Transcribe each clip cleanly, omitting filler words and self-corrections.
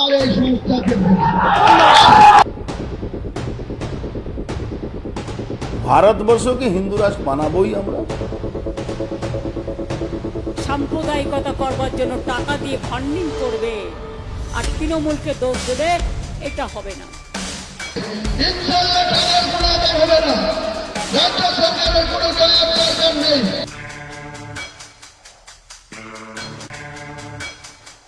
আমার এই সংস্থাকে ভারতবর্ষকে হিন্দু রাষ্ট্র বানাবোই আমরা। সাম্প্রদায়িকতা করবার জন্য টাকা দিয়ে ফান্ডিং করবে আর তৃণমূলকে দোষ দেবে, এটা হবে না। ইনশাআল্লাহ টাকার কোনো আদায় হবে না। রাজ্য সরকারের কোনো দরকার নেই।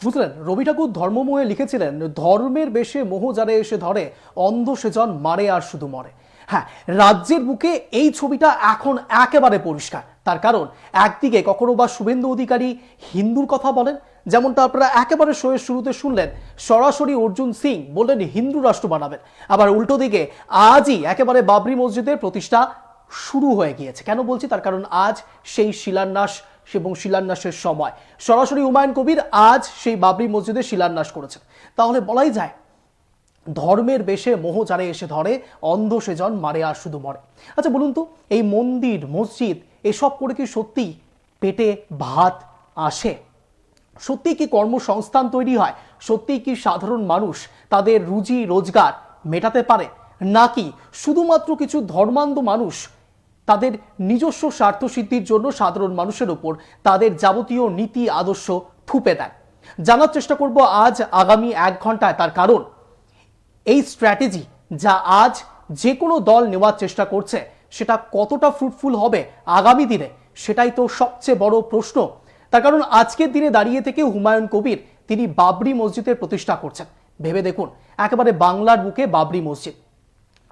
বুঝলেন, রবি ঠাকুর ধর্মমোহে লিখেছিলেন, ধর্মের বেশে মোহ যারে এসে ধরে, অন্ধ সেজন মারে আর শুধু মরে। হ্যাঁ, রাজ্যের বুকে এই ছবিটা এখন একেবারে পরিষ্কার। তার কারণ একদিকে কখনো বা শুভেন্দু অধিকারী হিন্দুর কথা বলেন, যেমনটা আপনারা একেবারে শোয়ের শুরুতে শুনলেন, সরাসরি অর্জুন সিং বললেন হিন্দু রাষ্ট্র বানাবেন। আবার উল্টো দিকে আজই একেবারে বাবরি মসজিদের প্রতিষ্ঠা শুরু হয়ে গিয়েছে। কেন বলছি? তার কারণ আজ সেই শিলান্যাস এবং শিলান্যাসের সময়। সরাসরি হুমায়ুন কবির আজ সেই বাবরি মসজিদের শিলান্যাস করেছেন। তাহলে বলাই যায়, ধর্মের বেশে মোহ যারে এসে ধরে, অন্ধ সেজন মারে আর শুধু মরে। আচ্ছা বলুন তো, এই মন্দির মসজিদ এসব করে কি সত্যি পেটে ভাত আসে? সত্যি কি কর্মসংস্থান তৈরি হয়? সত্যি কি সাধারণ মানুষ তাদের রুজি রোজগার মেটাতে পারে? নাকি শুধুমাত্র কিছু ধর্মান্ধ মানুষ তাদের নিজস্ব স্বার্থ সিদ্ধির জন্য সাধারণ মানুষের উপর তাদের যাবতীয় নীতি আদর্শ থুপে দেয়? জানার চেষ্টা করব আজ আগামী 1 ঘন্টায়। তার কারণ এই স্ট্র্যাটেজি যা আজ যে কোনো দল নেওয়ার চেষ্টা করছে, সেটা কতটা ফ্রুটফুল হবে আগামী দিনে, সেটাই তো সবচেয়ে বড় প্রশ্ন। তার কারণ আজকের দিনে দাঁড়িয়ে থেকে হুমায়ুন কবির তিনি বাবরি মসজিদের প্রতিষ্ঠা করছেন। ভেবে দেখুন, একেবারে বাংলার বুকে বাবরি মসজিদ।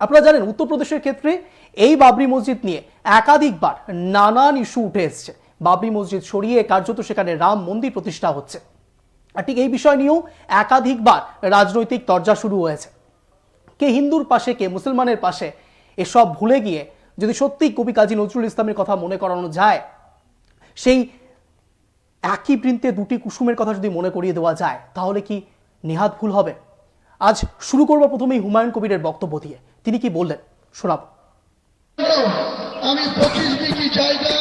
আপনারা জানেন, উত্তরপ্রদেশের ক্ষেত্রে এই বাবরি মসজিদ নিয়ে একাধিকবার নানান ইস্যু উঠে এসছে। বাবরি মসজিদ সরিয়ে কার্যত সেখানে রাম মন্দির প্রতিষ্ঠা হচ্ছে। আর ঠিক এই বিষয় নিয়েও একাধিকবার রাজনৈতিক তরজা শুরু হয়েছে। কে হিন্দুর পাশে, কে মুসলমানের পাশে, এসব ভুলে গিয়ে যদি সত্যি কবি কাজী নজরুল ইসলামের কথা মনে করানো যায়, সেই একই বৃন্তে দুটি কুসুমের কথা যদি মনে করিয়ে দেওয়া যায়, তাহলে কি নেহাত ভুল হবে? আজ শুরু করব প্রথমেই হুমায়ুন কবিরের বক্তব্য দিয়ে। তিনি কি বললেন শোনাব। আমি 25 বিঘি জায়গা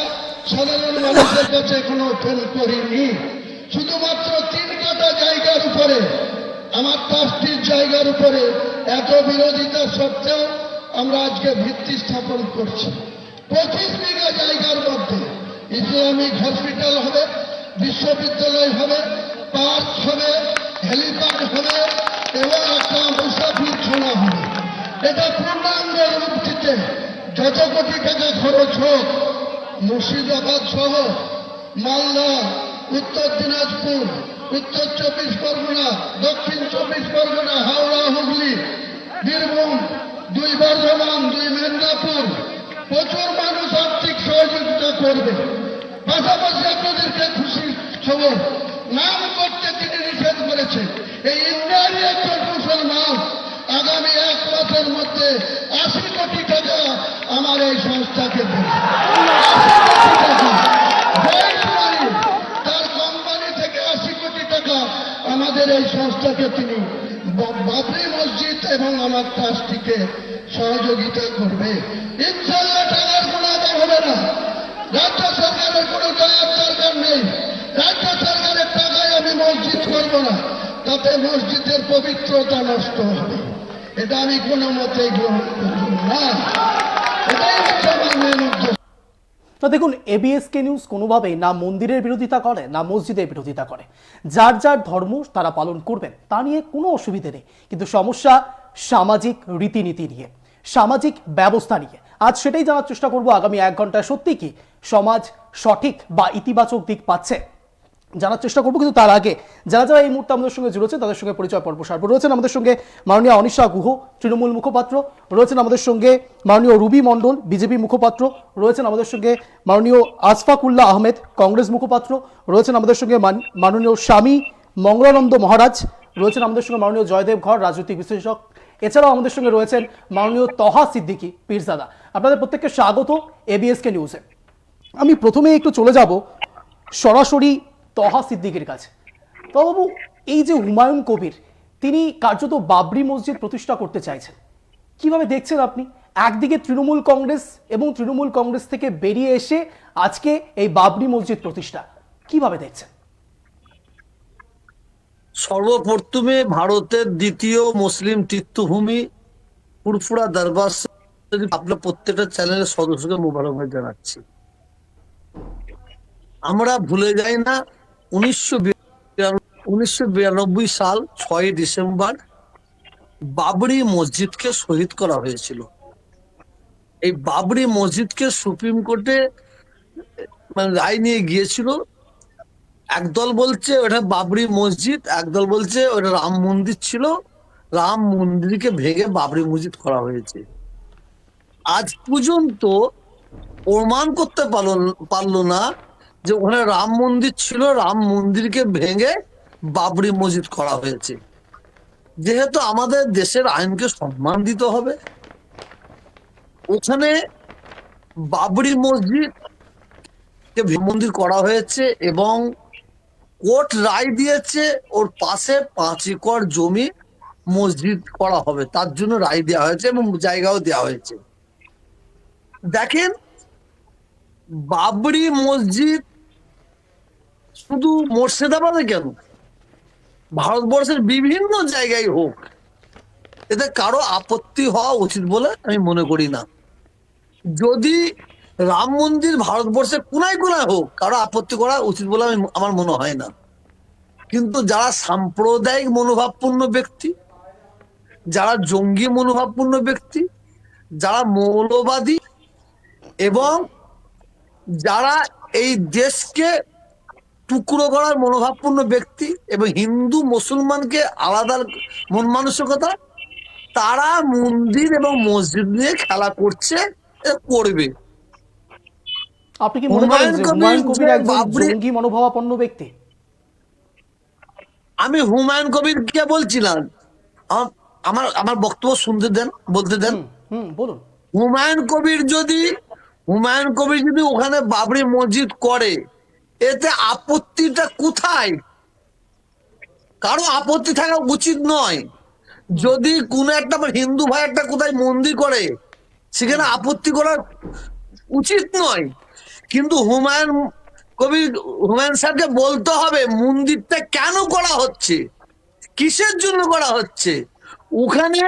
সাধারণ মানুষের কাছে এখনো ফেল করিনি। শুধুমাত্র 3 কাঠা জায়গার উপরে, আমার ট্রাস্টির জায়গার উপরে এত বিরোধিতা সত্ত্বেও আমরা আজকে ভিত্তি স্থাপন করছি। 25 বিঘা জায়গার মধ্যে ইসলামিক হসপিটাল হবে, বিশ্ববিদ্যালয় হবে, পার্ক হবে, হেলিপ্যাড হবে এবং একটা মুসাফির খানা হবে। এটা পূর্ণাঙ্গ রূপ দিতে যত কোটি টাকা খরচ হোক, মুর্শিদাবাদ সহ মালদা, উত্তর দিনাজপুর, উত্তর 24 পরগনা, দক্ষিণ 24 পরগনা, হাওড়া, হুগলি, বীরভূম, 2 বর্ধমান, 2 মেদিনীপুর, প্রচুর মানুষ আর্থিক সহযোগিতা করবে। পাশাপাশি আপনাদেরকে খুশি খবর, নাম করতে তিনি নিষেধ করেছেন। এই ইন্ডিয়ারই একজন মুসলমান আগামী 1 মাসের মধ্যে 80 কোটি টাকা আমার এই সংস্থাকে দেবে। 80 কোটি টাকা তার কোম্পানি থেকে 80 কোটি টাকা আমাদের এই সংস্থাকে তিনি বাবরি মসজিদ এবং আমার ট্রাস্টিকে সহযোগিতা করবে। ইনশাআল্লাহ টাকার কোনো আদায় হবে না। রাজ্য সরকারের কোনো দরকার নেই। রাজ্য সরকারের টাকায় আমি মসজিদ করব না, তাতে মসজিদের পবিত্রতা নষ্ট হবে। এটা আমি কোনো মতেই গ্রহণ করব না। এটাই হচ্ছে আমার মেন উদ্দেশ্য। তো দেখুন, এবিএসকে নিউজ কোনোভাবেই না মন্দিরের বিরোধিতা করে না মসজিদের বিরোধিতা করে। যার যার ধর্ম তারা পালন করবেন, তা নিয়ে কোনো অসুবিধে নেই। কিন্তু সমস্যা সামাজিক রীতিনীতি নিয়ে, সামাজিক ব্যবস্থা নিয়ে। আজ সেটাই জানার চেষ্টা করব আগামী 1 ঘন্টায়। সত্যি কি সমাজ সঠিক বা ইতিবাচক দিক পাচ্ছে জানার চেষ্টা করবো। কিন্তু তার আগে যারা যারা এই মুহূর্তে আমাদের সঙ্গে জুড়েছেন তাদের সঙ্গে পরিচয় পর্ব সারব। রয়েছেন আমাদের সঙ্গে মাননীয় অনিশা গুহ, তৃণমূল মুখপাত্র। রয়েছেন আমাদের সঙ্গে মাননীয় রুবি মণ্ডল, বিজেপি মুখপাত্র। রয়েছেন আমাদের সঙ্গে মাননীয় আশফাকুল্লাহ আহমেদ, কংগ্রেস মুখপাত্র। রয়েছেন আমাদের সঙ্গে মাননীয় স্বামী মঙ্গলানন্দ মহারাজ। রয়েছেন আমাদের সঙ্গে মাননীয় জয়দেব ঘর, রাজনৈতিক বিশ্লেষক। এছাড়াও আমাদের সঙ্গে রয়েছেন মাননীয় তহা সিদ্দিকী, পীরজাদা। আপনাদের প্রত্যেককে স্বাগত এবিএসকে নিউজে। আমি প্রথমে একটু চলে যাব সরাসরি তহা সিদ্দিকীর কাছে। তো বাবু, এই যে হুমায়ুন কবির তিনি কার্যত বাবরি মসজিদ প্রতিষ্ঠা করতে চাইছেন, কিভাবে দেখছেন আপনি? একদিকে তৃণমূল কংগ্রেস এবং তৃণমূল কংগ্রেস থেকে বেরিয়ে এসে আজকে এই বাবরি মসজিদ প্রতিষ্ঠা, কিভাবে দেখছেন? সর্বপ্রথমে ভারতের দ্বিতীয় মুসলিম তীর্থভূমি ফুরফুরা দরবার শরীফ আপনার প্রত্যেকটা চ্যানেলের সদস্যকে মোবারকবাদ জানাচ্ছি। আমরা ভুলে যাই না 1992 সাল 6 ডিসেম্বর বাবরি মসজিদকে শহীদ করা হয়েছিল। এই বাবরি মসজিদকে সুপ্রিম কোর্টে রায় নিয়ে গিয়েছিল। একদল বলছে ওটা বাবরি মসজিদ, একদল বলছে ওটা রাম মন্দির ছিল, রাম মন্দিরকে ভেঙে বাবরি মসজিদ করা হয়েছে। আজ পর্যন্ত প্রমাণ করতে পারলো না যে ওখানে রাম মন্দির ছিল, রাম মন্দিরকে ভেঙে বাবরি মসজিদ করা হয়েছে। যেহেতু আমাদের দেশের আইনকে সম্মান দিতে হবে, ওখানে বাবরি মসজিদ মন্দির করা হয়েছে এবং কোর্ট রায় দিয়েছে ওর পাশে 5 একর জমি মসজিদ করা হবে, তার জন্য রায় দেওয়া হয়েছে এবং জায়গাও দেওয়া হয়েছে। দেখেন, বাবরি মসজিদ শুধু মুর্শিদাবাদে কেন, ভারতবর্ষের বিভিন্ন জায়গায় হোক, এতে কারো আপত্তি হওয়া উচিত বলে আমি মনে করি না। যদি রাম মন্দির ভারতবর্ষের কোনায় কোনায় হোক, কারো আপত্তি করা উচিত বলে আমার মনে হয় না। কিন্তু যারা সাম্প্রদায়িক মনোভাবপূর্ণ ব্যক্তি, যারা জঙ্গি মনোভাবপূর্ণ ব্যক্তি, যারা মৌলবাদী এবং যারা এই দেশকে টুকরো করার মনোভাবপূর্ণ ব্যক্তি এবং হিন্দু মুসলমানকে আলাদা মন মানসিকতা, তারা মন্দির এবং মসজিদ নিয়ে খেলা করছে, করবে। আপনি কি মনে করেন যে হুমায়ুন কবির একজন বাবরি, জঙ্গি মনোভাবাপন্ন ব্যক্তি? আমি হুমায়ুন কবিরকে বলছিলাম, আমার আমার বক্তব্য শুনতে দেন, বলতে দেন। বলুন। হুমায়ুন কবির যদি ওখানে বাবরি মসজিদ করে, এতে আপত্তিটা কোথায়? কারো আপত্তি থাকা উচিত নয়। যদি কোন একটা হিন্দু ভাই একটা কোথায় মন্দির করে, সেখানে আপত্তি করা উচিত নয়। কিন্তু হুমায়ুন স্যারকে বলতে হবে মন্দিরটা কেন করা হচ্ছে, কিসের জন্য করা হচ্ছে, ওখানে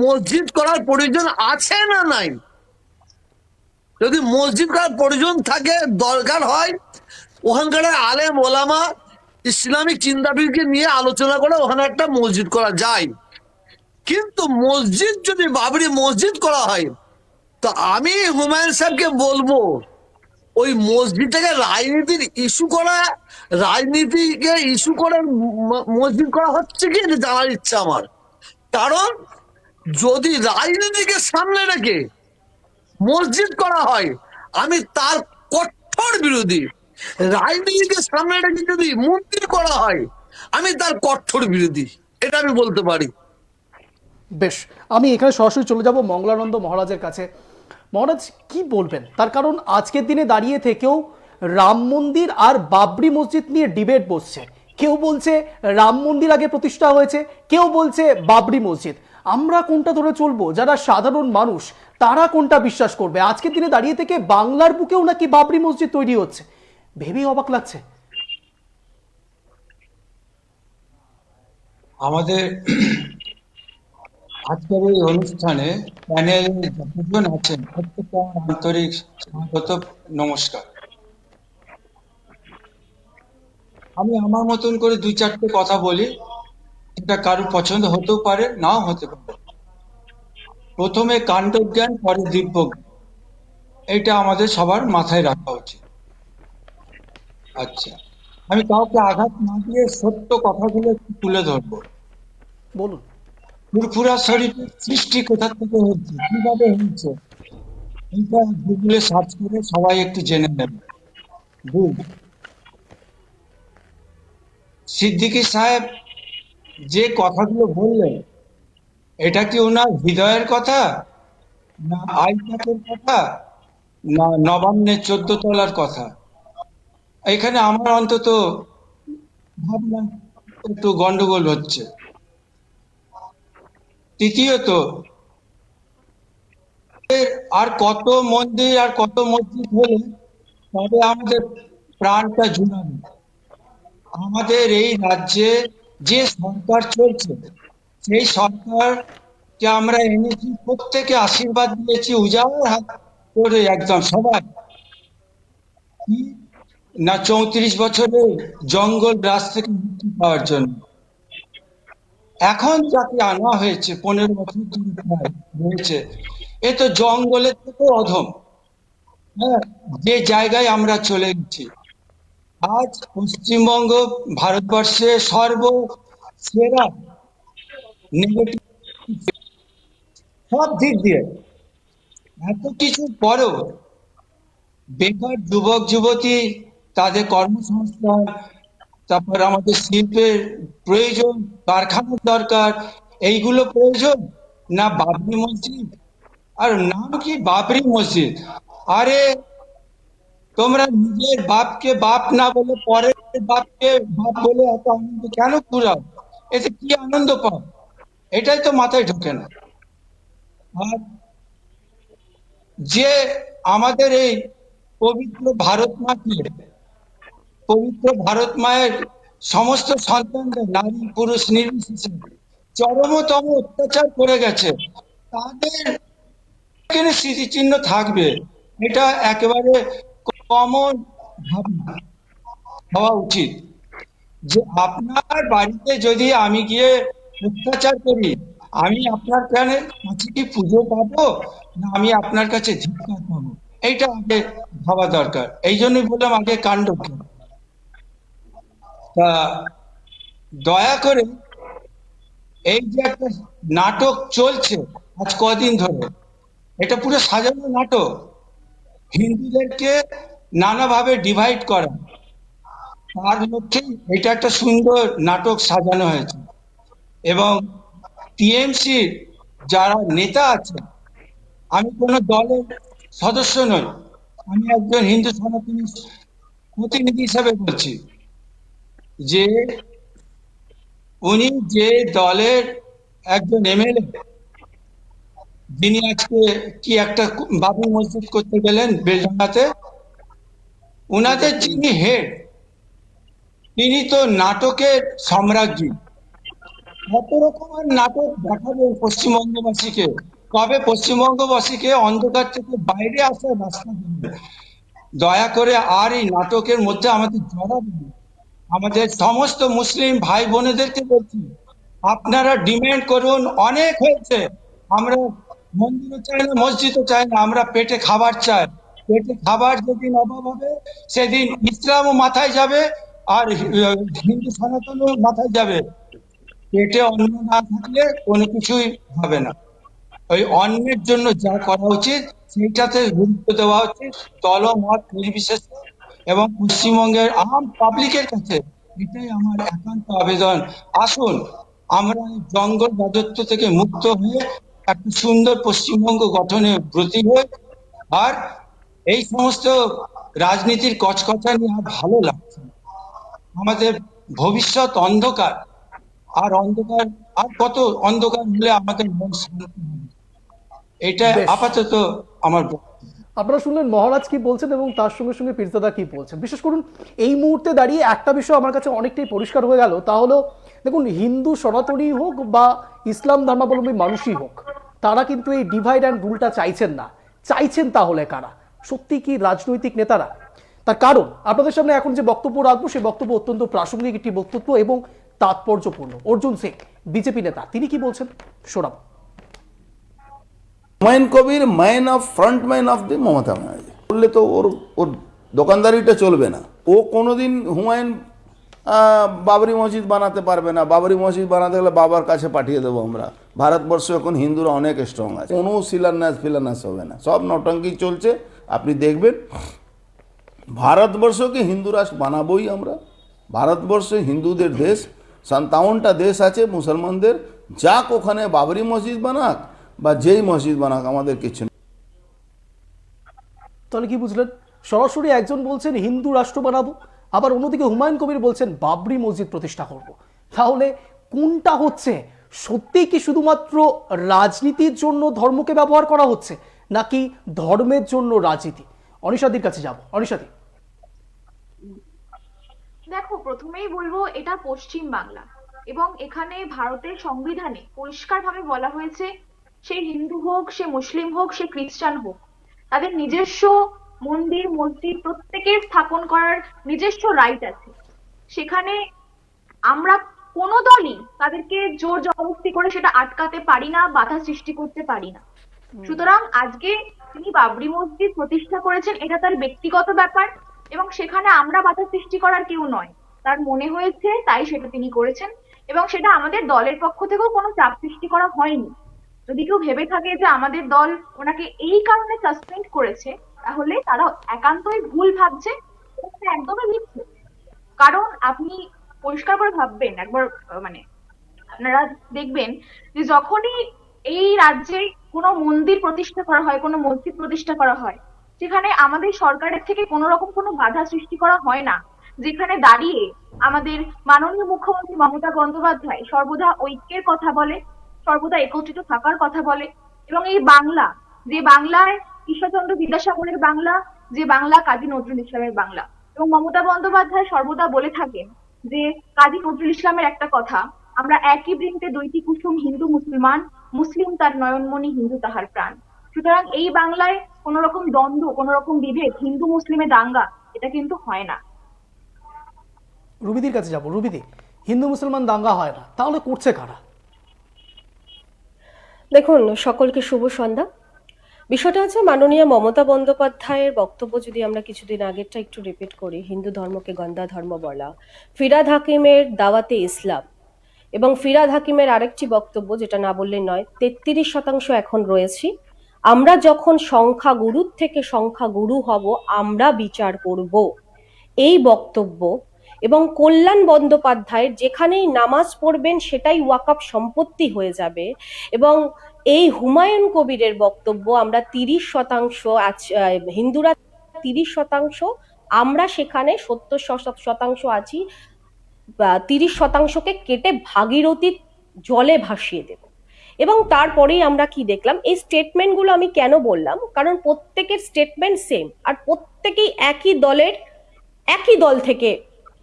মসজিদ করার প্রয়োজন আছে না নাই। যদি মসজিদ করার প্রয়োজন থাকে, দরকার হয়, ওখানকার আলেম ওলামা ইসলামিক চিন্তাবিদকে নিয়ে আলোচনা করে ওখানে একটা মসজিদ করা যায়। কিন্তু মসজিদ যদি বাবরি মসজিদ করা হয়, তো আমি হুমায়ুন সাহেবকে বলবো ওই মসজিদটাকে রাজনীতিকে ইস্যু করে মসজিদ করা হচ্ছে কি, এটা জানার ইচ্ছা আমার। কারণ যদি রাজনীতিকে সামনে রেখে মসজিদ করা হয়, আমি তার কঠোর বিরোধী। রাজনীতিকে সামনে রেখে যদি মন্দির করা হয়, আমি তার কঠোর বিরোধী, এটা আমি বলতে পারি। বেশ, আমি এখানে সরাসরি চলে যাব মঙ্গলানন্দ মহারাজের কাছে। মহারাজ, কি বলবেন? তার কারণ আজকের দিনে দাঁড়িয়ে থেকেও রাম মন্দির আর বাবরি মসজিদ নিয়ে ডিবেট বসছে। কেউ বলছে রাম মন্দির আগে প্রতিষ্ঠা হয়েছে, কেউ বলছে বাবরি মসজিদ। আমরা কোনটা ধরে চলবো? যারা সাধারণ মানুষ তারা কোনটা বিশ্বাস করবে? আজকের দিনে দাঁড়িয়ে থেকে বাংলার বুকেও নাকি বাবরি মসজিদ তৈরি হচ্ছে, ভেবেই অবাক লাগছে। আমাদের আজকের এই অনুষ্ঠানে প্যানেলে যতজন আছেন প্রত্যেককে আমার আন্তরিক স্বাগত, নমস্কার। আমি আমার মতন করে 2-4টে কথা বলি, এটা কারোর পছন্দ হতেও পারে, নাও হতে পারে। প্রথমে কাণ্ডজ্ঞান, পরে দিব্যজ্ঞান, এটা আমাদের সবার মাথায় রাখা উচিত। আচ্ছা, আমি কাউকে আঘাত না দিয়ে সত্য কথাগুলো একটু তুলে ধরবো। বলুন। ফুরফুরা শরীফের সৃষ্টি কোথা থেকে হয়েছে, কিভাবে হয়েছে, এটা গুগলে সার্চ করে সবাই একটু জেনে নেবে। সিদ্দিকী সাহেব যে কথাগুলো বললেন, এটা কি ওনার হৃদয়ের কথা, না আইপ্যাকের কথা, না নবান্নের 14 তলার কথা? এখানে আমার অন্তত ভাবনা একটু গন্ডগোল হচ্ছে। তৃতীয়ত, আর কত মন্দির আর কত মসজিদ হলে তবে আমাদের প্রাণটা জুড়াবে? আমাদের এই রাজ্যে যে সরকার চলছে সেই সরকারকে আমরা এনেছি, প্রত্যেকে আশীর্বাদ দিয়েছি উজাড় হাত করে, একদম সবাই। কি না, 34 বছরের জঙ্গল রাজ থেকে মুক্তি পাওয়ার জন্য এখন যাকে আনা হয়েছে, 15 বছর ধরে প্রায় হয়েছে, এ তো জঙ্গলের থেকে অধম। হ্যাঁ, যে জায়গায় আমরা চলে গেছি, আজ পশ্চিমবঙ্গ ভারতবর্ষে সর্বসেরা নেগেটিভ সব দিক দিয়ে। এত কিছু পরেও বেকার যুবক যুবতী, তাদের কর্মসংস্থান, তারপর আমাদের শিল্পের প্রয়োজন, কারখানার দরকার, এইগুলো প্রয়োজন না? বাবরি মসজিদ, আর নাম কি বাবরি মসজিদ? আরে তোমরা নিজের বাপকে বাপ না বলে পরের বাপকে বাপ বলে এত আনন্দ কেন কুড়াও? এতে কি আনন্দ পাও? এটাই তো মাথায় ঢোকে না। আর যে আমাদের এই পবিত্র ভারত মাকে, পবিত্র ভারত মায়ের সমস্ত সন্তানদের, নারী পুরুষ নির্বিশেষে চরমতম অত্যাচার করে গেছে, তাদের এখানে স্মৃতিচিহ্ন থাকবে, এটা একেবারে কমন ভাবনা হওয়া উচিত। যে আপনার বাড়িতে যদি আমি গিয়ে অত্যাচার করি, আমি আপনার কাছে কি পুজো পাবো, না আমি আপনার কাছে ধিক্কার পাবো? এইটা আগে ভাবা দরকার। এই জন্যই বললাম আগে কাণ্ড কি। তা দয়া করে এই যে একটা নাটক চলছে আজ কদিন ধরে, এটা পুরো সাজানো নাটক। হিন্দুদেরকে নানাভাবে ডিভাইড করা, তার লক্ষ্যে এটা একটা সুন্দর নাটক সাজানো হয়েছে। এবং টিএমসি যারা নেতা আছে, আমি কোনো দলের সদস্য নই, আমি একজন হিন্দু সনাতনী প্রতিনিধি হিসাবে বলছি যে উনি যে দলের একজন এমএলএ, যিনি আজকে কি একটা বাবরি মসজিদ করতে গেলেন বেলডাঙ্গাতে, উনাদের যিনি হেড, তিনি তো নাটকের সম্রাজ্ঞী। কত রকমের নাটক দেখাবে পশ্চিমবঙ্গবাসীকে? কবে পশ্চিমবঙ্গবাসীকে অন্ধকার থেকে বাইরে আসার রাস্তা দেবে? দয়া করে আর এই নাটকের মধ্যে আমাদের জড়াবেন না। আমাদের সমস্ত মুসলিম ভাই বোনেদেরকে বলছি, আপনারা ডিমান্ড করুন, অনেক হয়েছে। আমরা মন্দিরও চাই না, মসজিদও চাই না, আমরা পেটে খাবার চাই। পেটে খাবার যেদিন অভাব হবে, সেদিন ইসলামও মাথায় যাবে, আর হিন্দু সনাতনও মাথায় যাবে। পেটে অন্ন না থাকলে কোনো কিছুই হবে না। ওই অন্নের জন্য যা করা উচিত সেইটাতে গুরুত্ব দেওয়া উচিত, দলমত নির্বিশেষে। এবং পশ্চিমবঙ্গের আম পাবলিকের কাছে এটাই আমার একান্ত আবেদন, আসুন আমরা এই জঙ্গল রাজত্ব থেকে মুক্ত হয়ে একটা সুন্দর পশ্চিমবঙ্গ গঠনে ব্রতী হই। আর এই সমস্ত রাজনীতির কচকচানি আর ভালো লাগছে না। আমাদের ভবিষ্যৎ অন্ধকার, আর অন্ধকার, আর কত অন্ধকার হলে আমাদের মন শান্ত হবে। এটা বেশ, আপাতত আমার আপনারা শুনলেন মহারাজ কি বলছেন এবং তার সঙ্গে সঙ্গে পীরজাদা কি বলছেন। বিশেষ করুন এই মুহূর্তে দাঁড়িয়ে একটা বিষয় আমার কাছে অনেকটাই পরিষ্কার হয়ে গেল, তা হলো দেখুন, হিন্দু সনাতনী হোক বা ইসলাম ধর্মাবলম্বী মানুষই হোক, তারা কিন্তু এই ডিভাইড অ্যান্ড রুলটা চাইছেন না। চাইছেন তাহলে কারা? সত্যি কি রাজনৈতিক নেতারা? তার কারণ আপনাদের সামনে এখন যে বক্তব্য রাখবো, সেই বক্তব্য অত্যন্ত প্রাসঙ্গিক একটি বক্তব্য এবং তাৎপর্যপূর্ণ। অর্জুন সিং, বিজেপি নেতা, তিনি কি বলছেন শোনাব। Humayun Kabir man of frontman of the Mamata Banerjee বললে তো ওর ওর দোকানদারিটা চলবে না। ও কোনোদিন হুমায়ুন বাবরি মসজিদ বানাতে পারবে না। বাবরি মসজিদ বানাতে গেলে বাবার কাছে পাঠিয়ে দেবো আমরা। ভারতবর্ষে এখন হিন্দুরা অনেক স্ট্রং আছে, কোনো শিলান্যাস ফিলান্যাস হবে না, সব নটঙ্কি চলছে। আপনি দেখবেন ভারতবর্ষকে হিন্দু রাষ্ট্র বানাবোই আমরা। ভারতবর্ষে হিন্দুদের দেশ, 57টা দেশ আছে মুসলমানদের, যাক ওখানে বাবরি মসজিদ বানাক বা যেই মসজিদ বানাক, আমাদের কিছু নেই। তাহলে কি বুঝলেন? সরাসরি একজন বলছেন হিন্দু রাষ্ট্র বানাবো, আবার অন্যদিকে হুমায়ুন কবির বলছেন বাবরি মসজিদ প্রতিষ্ঠা করব। তাহলে কোনটা হচ্ছে? সত্যিই কি শুধুমাত্র রাজনীতির জন্য ধর্মকে ব্যবহার করা হচ্ছে, নাকি ধর্মের জন্য রাজনীতি? অনিশাদির কাছে যাব। অনিশাদি, দেখো, প্রথমেই বলবো এটা পশ্চিম বাংলা, এবং এখানে ভারতের সংবিধানে পরিষ্কারভাবে বলা হয়েছে, সে হিন্দু হোক, সে মুসলিম হোক, সে খ্রিস্টান হোক, তাদের নিজস্ব মন্দির মসজিদ প্রত্যেকের স্থাপন করার নিজস্ব রাইট আছে। সেখানে আমরা কোনো দলই তাদেরকে জোর জবরদস্তি করে সেটা আটকাতে পারি না, বাধা সৃষ্টি করতে পারি না। সুতরাং আজকে তিনি বাবরি মসজিদ প্রতিষ্ঠা করেছেন, এটা তার ব্যক্তিগত ব্যাপার এবং সেখানে আমরা বাধা সৃষ্টি করার কেউ নয়। তার মনে হয়েছে তাই সেটা তিনি করেছেন এবং সেটা আমাদের দলের পক্ষ থেকেও কোনো চাপ সৃষ্টি করা হয়নি। যদি কেউ ভেবে থাকে যে আমাদের দল ওনাকে এই কারণে সাসপেন্ড করেছে, তাহলে তারা একান্তই ভুল ভাবছে, এটা একদমই মিথ্যে। কারণ আপনি পরিষ্কার করে ভাববেন একবার, মানে আপনারা দেখবেন যে যখনই এই রাজ্যে কোনো মন্দির প্রতিষ্ঠা করা হয়, কোনো মসজিদ প্রতিষ্ঠা করা হয়, সেখানে আমাদের সরকারের থেকে কোনো রকম কোনো বাধা সৃষ্টি করা হয় না। যেখানে দাঁড়িয়ে আমাদের মাননীয় মুখ্যমন্ত্রী মমতা বন্দ্যোপাধ্যায় সর্বদা ঐক্যের কথা বলে, সর্বদা একত্রিত থাকার কথা বলে এবং এই বাংলা, যে বাংলায় ঈশ্বরচন্দ্র বিদ্যাসাগরের বাংলা, যে বাংলা কাজী নজরুল ইসলামের বাংলা, এবং মমতা বন্দ্যোপাধ্যায় সর্বদা বলে থাকেন যে কাজী নজরুল ইসলামের একটা কথা, আমরা একই বৃন্তে দুইটি কুসুম, হিন্দু মুসলমান, মুসলিম তার নয়নমণি, হিন্দু তাহার প্রাণ। সুতরাং এই বাংলায় কোন রকম দ্বন্দ্ব, কোন রকম বিভেদ, হিন্দু মুসলিমে দাঙ্গা, এটা কিন্তু হয় না। রুবিদির কাছে যাব। রুবিদি, হিন্দু মুসলমান দাঙ্গা হয় না, তাহলে করছে কারা? দেখুন, সকলকে শুভ সন্ধ্যা। বিষয়টা হচ্ছে মাননীয় মমতা বন্দ্যোপাধ্যায়ের বক্তব্য যদি আমরা কিছুদিন আগেরটা একটু রিপিট করি, হিন্দু ধর্মকে গন্দা ধর্ম বলা, ফিরহাদ হাকিমের দাওয়াতে ইসলাম এবং ফিরহাদ হাকিমের আরেকটি বক্তব্য যেটা না বললে নয়, 33% এখন রয়েছি, আমরা যখন সংখ্যাগুরুর থেকে সংখ্যাগুরু হব আমরা বিচার করব, এই বক্তব্য এবং কল্যাণ বন্দ্যোপাধ্যায়ের যেখানেই নামাজ পড়বেন সেটাই ওয়াকফ সম্পত্তি হয়ে যাবে এবং এই হুমায়ুন কবিরের বক্তব্য আমরা 30% হিন্দুরা 30%, আমরা সেখানে 70% আছি, 30%কে কেটে ভাগীরথীর জলে ভাসিয়ে দেব। এবং তারপরেই আমরা কি দেখলাম, এই স্টেটমেন্টগুলো আমি কেন বললাম, কারণ প্রত্যেকের স্টেটমেন্ট সেম আর প্রত্যেকেই একই দল থেকে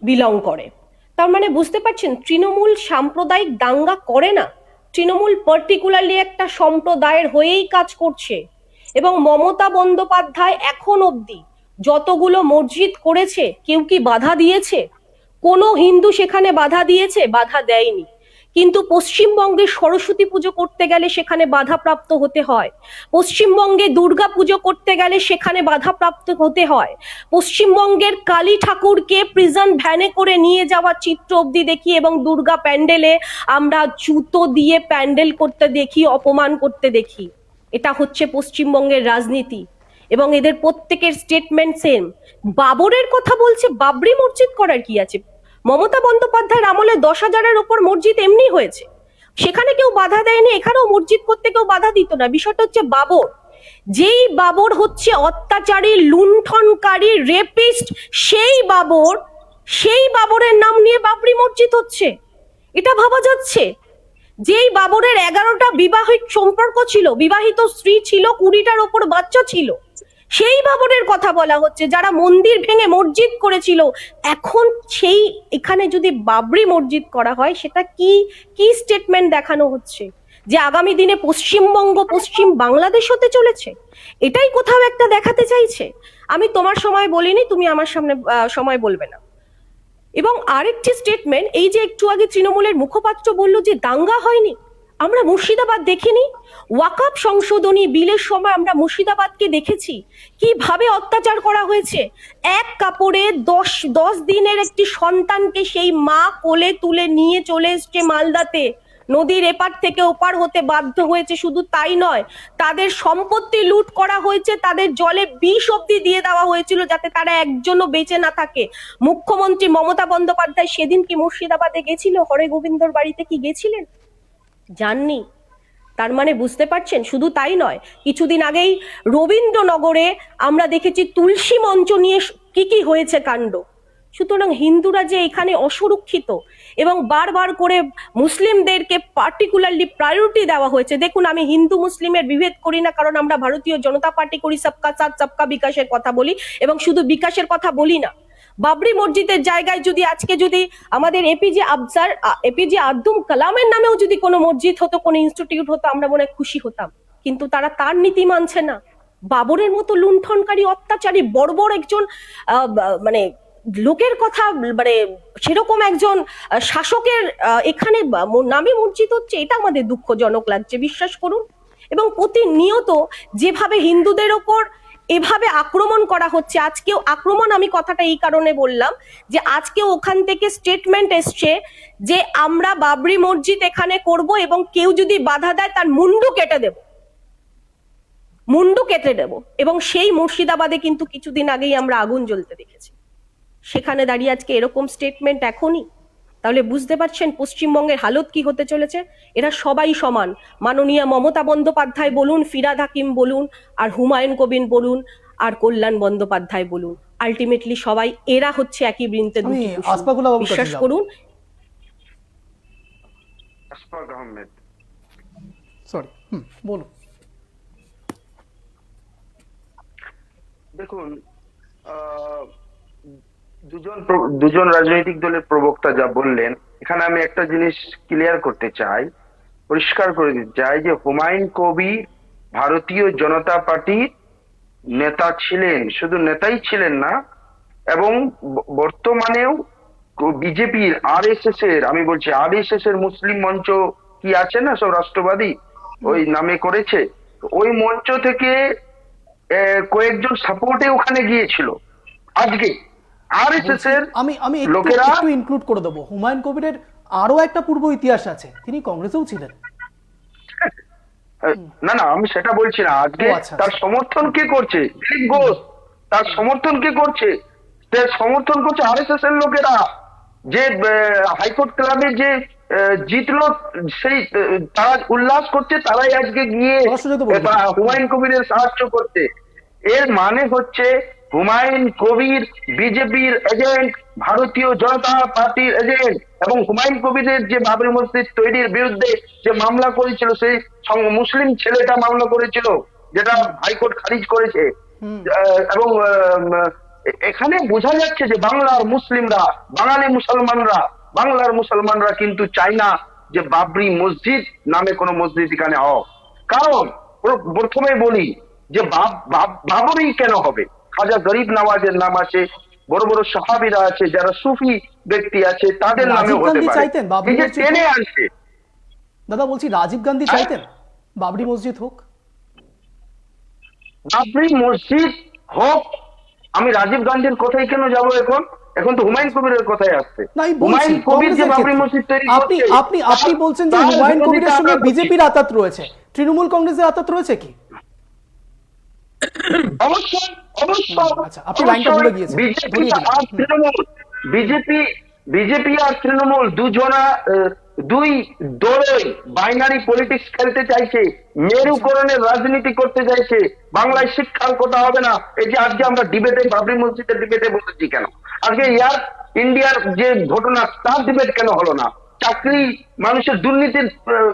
বিলং করে। তার মানে বুঝতে পারছেন, তৃণমূল সাম্প্রদায়িক দাঙ্গা করে না, তৃণমূল পার্টিকুলারলি একটা সম্প্রদায়ের হয়েই কাজ করছে। এবং মমতা বন্দ্যোপাধ্যায় এখন অবধি যতগুলো মসজিদ করেছে, কেউ কি বাধা দিয়েছে? কোনো হিন্দু সেখানে বাধা দিয়েছে? বাধা দেয়নি। কিন্তু পশ্চিমবঙ্গে সরস্বতী পুজো করতে গেলে সেখানে বাধাপ্রাপ্ত হতে হয়, পশ্চিমবঙ্গে দুর্গা পুজো করতে গেলে সেখানে বাধাপ্রাপ্ত হতে হয়, পশ্চিমবঙ্গের কালী ঠাকুরকে প্রিজন ভ্যানে করে নিয়ে যাওয়ার চিত্র অবধি দেখি এবং দুর্গা প্যান্ডেলে আমরা জুতো দিয়ে প্যান্ডেল করতে দেখি, অপমান করতে দেখি। এটা হচ্ছে পশ্চিমবঙ্গের রাজনীতি এবং এদের প্রত্যেকের স্টেটমেন্ট সেম। বাবরের কথা বলছে, বাবরি মসজিদ করার কি আছে? মমতা বন্দ্যোপাধ্যায়ের আমলে 10,000-এর উপর মসজিদ এমনি হয়েছে, সেখানে কেউ বাধা দেয়নি, এখানেও মসজিদ করতে কেউ বাধা দিত না। বিষয়টা হচ্ছে বাবর, যেই বাবর হচ্ছে অত্যাচারী, লুণ্ঠনকারী, রেপিস্ট, সেই বাবরের নাম নিয়ে বাবরি মসজিদ হচ্ছে। এটা ভাবা যাচ্ছে? যেই বাবরের 11টা বিবাহিত সম্পর্ক ছিল, বিবাহিত স্ত্রী ছিল, 20টার ওপর বাচ্চা ছিল, সেই বাবরের কথা বলা হচ্ছে, যারা মন্দির ভেঙে মসজিদ করেছিল। এখন সেই এখানে যদি বাবরি মসজিদ করা হয়, সেটা কি স্টেটমেন্ট দেখানো হচ্ছে? যে আগামী দিনে পশ্চিমবঙ্গ পশ্চিম বাংলাদেশ হতে চলেছে, এটাই কোথাও একটা দেখাতে চাইছে। আমি তোমার সময় বলিনি, তুমি আমার সামনে সময় বলবে না। এবং আরেকটি স্টেটমেন্ট, এই যে একটু আগে তৃণমূলের মুখপাত্র বললো যে দাঙ্গা হয়নি, আমরা মুর্শিদাবাদ দেখিনি? ওয়াকফ সংশোধনী বিলের সময় আমরা মুর্শিদাবাদকে দেখেছি কিভাবে অত্যাচার করা হয়েছে। এক কাপড়ে 10 দিনের একটি সন্তানকে সেই মা কোলে তুলে নিয়ে চলে এসছে মালদাতে, নদীর এপার থেকে ওপার হতে বাধ্য হয়েছে। শুধু তাই নয়, তাদের সম্পত্তি লুট করা হয়েছে, তাদের জলে বিষ অব্দি দিয়ে দেওয়া হয়েছিল যাতে তারা একজনও বেঁচে না থাকে। মুখ্যমন্ত্রী মমতা বন্দ্যোপাধ্যায় সেদিন কি মুর্শিদাবাদে গেছিল? হরে গোবিন্দর বাড়িতে কি গেছিলেন? যাননি। তার মানে বুঝতে পারছেন? শুধু তাই নয়, কিছুদিন আগেই রবীন্দ্রনগরে আমরা দেখেছি তুলসী মঞ্চ নিয়ে কি হয়েছে কাণ্ড। সুতরাং হিন্দুরা যে এখানে অসুরক্ষিত এবং বারবার করে মুসলিমদেরকে পার্টিকুলারলি প্রায়োরিটি দেওয়া হয়েছে। দেখুন, আমি হিন্দু মুসলিমের বিভেদ করি না, কারণ আমরা ভারতীয় জনতা পার্টি করি, সবকা সাথ সবকা বিকাশের কথা বলি এবং শুধু বিকাশের কথা বলি না, বাবরি মসজিদের জায়গায় যদি আজকে যদি আমাদের এপিজে আব্দুল কালামের নামেও যদি কোনো মসজিদ হতো, কোনো ইনস্টিটিউট হতো, আমরা মনে হয় খুশি হতাম। কিন্তু তারা তার নীতি মানছে না। বাবরের মতো লুণ্ঠনকারী, অত্যাচারী, বর্বর একজন মানে লোকের কথা, মানে সেরকম একজন শাসকের এখানে নামে মসজিদ হচ্ছে, এটা আমাদের দুঃখজনক লাগছে, বিশ্বাস করুন। এবং প্রতিনিয়ত যেভাবে হিন্দুদের ওপর এভাবে আক্রমণ করা হচ্ছে, আজকেও আক্রমণ, আমি কথাটা এই কারণে বললাম যে আজকে ওখান থেকে স্টেটমেন্ট এসছে যে আমরা বাবরি মসজিদ এখানে করব এবং কেউ যদি বাধা দেয় তার মুন্ডু কেটে দেব। এবং সেই মুর্শিদাবাদে কিন্তু কিছুদিন আগেই আমরা আগুন জ্বলতে দেখেছি। সেখানে দাঁড়িয়ে আজকে এরকম স্টেটমেন্ট এখনই, তাহলে বুঝতে পারছেন পশ্চিমবঙ্গের হালত কি হতে চলেছে। এরা সবাই সমান, মাননীয়া মমতা বন্দ্যোপাধ্যায় বলুন, ফিরহাদ হাকিম বলুন, আর হুমায়ুন কবির বলুন, আর কল্যাণ বন্দ্যোপাধ্যায় বলুন, আলটিমেটলি সবাই এরা হচ্ছে একই বৃন্তে দুটি কুসুম। আসফাকুল্লাহ বাবুর কাছে বিশ্বাস যাব। করুন। আশফাক আহমেদ, সরি, বলুন। দেখুন, দুজন রাজনৈতিক দলের প্রবক্তা যা বললেন, এখানে আমি একটা জিনিস ক্লিয়ার করতে চাই, পরিষ্কার করে দিতে চাই যে হুমায়ুন কবির ভারতীয় জনতা পার্টির নেতা ছিলেন, শুধু নেতাই ছিলেন না, এবং বর্তমানেও বিজেপির আরএসএস এর, আমি বলছি আরএসএস এর মুসলিম মঞ্চ কি আছে না, সব রাষ্ট্রবাদী ওই নামে করেছে, ওই মঞ্চ থেকে কয়েকজন সাপোর্টে ওখানে গিয়েছিল। আজকে আরএসএস এর আমি লোকেরা একটু ইনক্লুড করে দেবো, হুমায়ুন কবিরের আরো একটা পূর্ব ইতিহাস আছে, তিনি কংগ্রেসেও ছিলেন। না না, আমি সেটা বলছি না। আজকে আচ্ছা। তার সমর্থন কে করছে? দিলীপ ঘোষ। তার সমর্থন কে করছে? সমর্থন করছে আরএসএস এর লোকেরা। যে হাইকোর্ট ক্লাবে যে জিতলো, সেই তারা উল্লাস করছে, তারাই আজকে গিয়ে হুমায়ুন কবিরের সাহায্য করতে। এর মানে হচ্ছে হুমায়ুন কবির বিজেপির এজেন্ট, ভারতীয় জনতা পার্টির এজেন্ট, এবং হুমায়ুন কবিরের যে বাবরি মসজিদ তৈরির বিরুদ্ধে যে মামলা করেছিল, সেই মুসলিম ছেলেটা মামলা করেছিল, যেটা হাইকোর্ট খারিজ করেছে। এবং এখানে বোঝা যাচ্ছে যে বাংলার মুসলিমরা, বাংলার মুসলমানরা কিন্তু চায় না যে বাবরি মসজিদ নামে কোনো মসজিদ এখানে হোক। কারণ প্রথমে বলি যে বাবরি কেন হবে? খাজা গরিব নওয়াজের নাম আছে, বড় বড় সাহাবীরা আছে, যারা সুফি ব্যক্তি আছে, তাদের নামে হতে পারে। এই যে টেনে আনছে, দাদা বলছি, রাজীব গান্ধী চাইতেন বাবরি মসজিদ হোক? বাবরি মসজিদ হোক, আমি রাজীব গান্ধীর কথাই কেন যাবো এখন? এখন তো হুমায়ুন কবিরের কথাই আসছে। হুমায়ুন কবির যে বাবরি মসজিদ তৈরি করছে, আপনি বলছেন যে হুমায়ুন কবিরের সঙ্গে বিজেপির আতাত রয়েছে, তৃণমূল কংগ্রেসের আতাত রয়েছে কি? অবশ্যই আচ্ছা, আপনি লাইনটা ভুলে গিয়েছেন। বিজেপি আর তৃণমূল দুই দলই বাইনারি পলিটিক্স খেলতে চাইছে, মেরুকরণের রাজনীতি করতে চাইছে। বাংলায় শিক্ষার কথা হবে না। এই যে আজকে আমরা ডিবেটে, বাবরি মসজিদের ডিবেটে বসেছি কেন? আজকে এয়ার ইন্ডিয়ার যে ঘটনা, তার ডিবেট কেন হলো না? চাকরি, মানুষের দুর্নীতির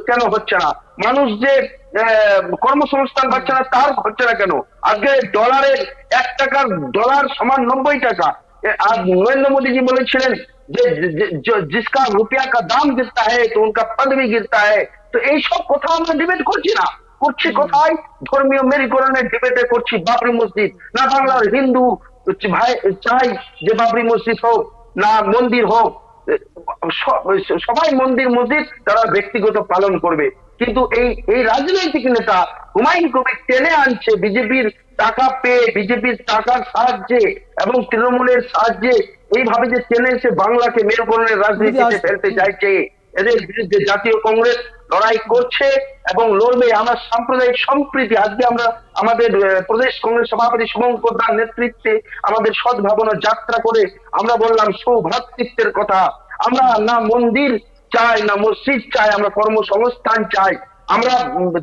কেন হচ্ছে না? মানুষ যে কর্মসংস্থান পাচ্ছে না, তার হচ্ছে না কেন? আজকে ডলারের 1 টাকার ডলার সমান 90 টাকা। আর নরেন্দ্র মোদীজি বলেছিলেন যে जिसका रुपया का दाम गिरता है तो उनका पद भी गिरता है। তো এইসব কথা আমরা ডিবেট করছি না, করছি কোথায়? ধর্মীয় মেরুকরণের ডিবেটে করছি। বাবরি মসজিদ না, বাংলার হিন্দু ভাই চাই যে বাবরি মসজিদ হোক, না মন্দির হোক, সবাই মন্দির মসজিদ তারা ব্যক্তিগত পালন করবে। কিন্তু এই রাজনৈতিক নেতা হুমায়ুন কবির টেনে আনছে বিজেপির টাকা পেয়ে, বিজেপির টাকার সাহায্যে এবং তৃণমূলের সাহায্যে, এইভাবে যে টেনে এসে বাংলাকে মেরুকরণের রাজনীতিতে ফেলতে চাইছে। এদের বিরুদ্ধে জাতীয় কংগ্রেস লড়াই করছে এবং লড়বে। আমরা সাম্প্রদায়িক সম্প্রীতি, আজকে আমরা আমাদের প্রদেশ কংগ্রেস সভাপতি শুভঙ্কর দার নেতৃত্বে আমাদের সদ্ভাবনা যাত্রা করে আমরা বললাম সৌভ্রাতৃত্বের কথা। আমরা না মন্দির চাই, না মসজিদ চাই, আমরা কর্মসংস্থান চাই, আমরা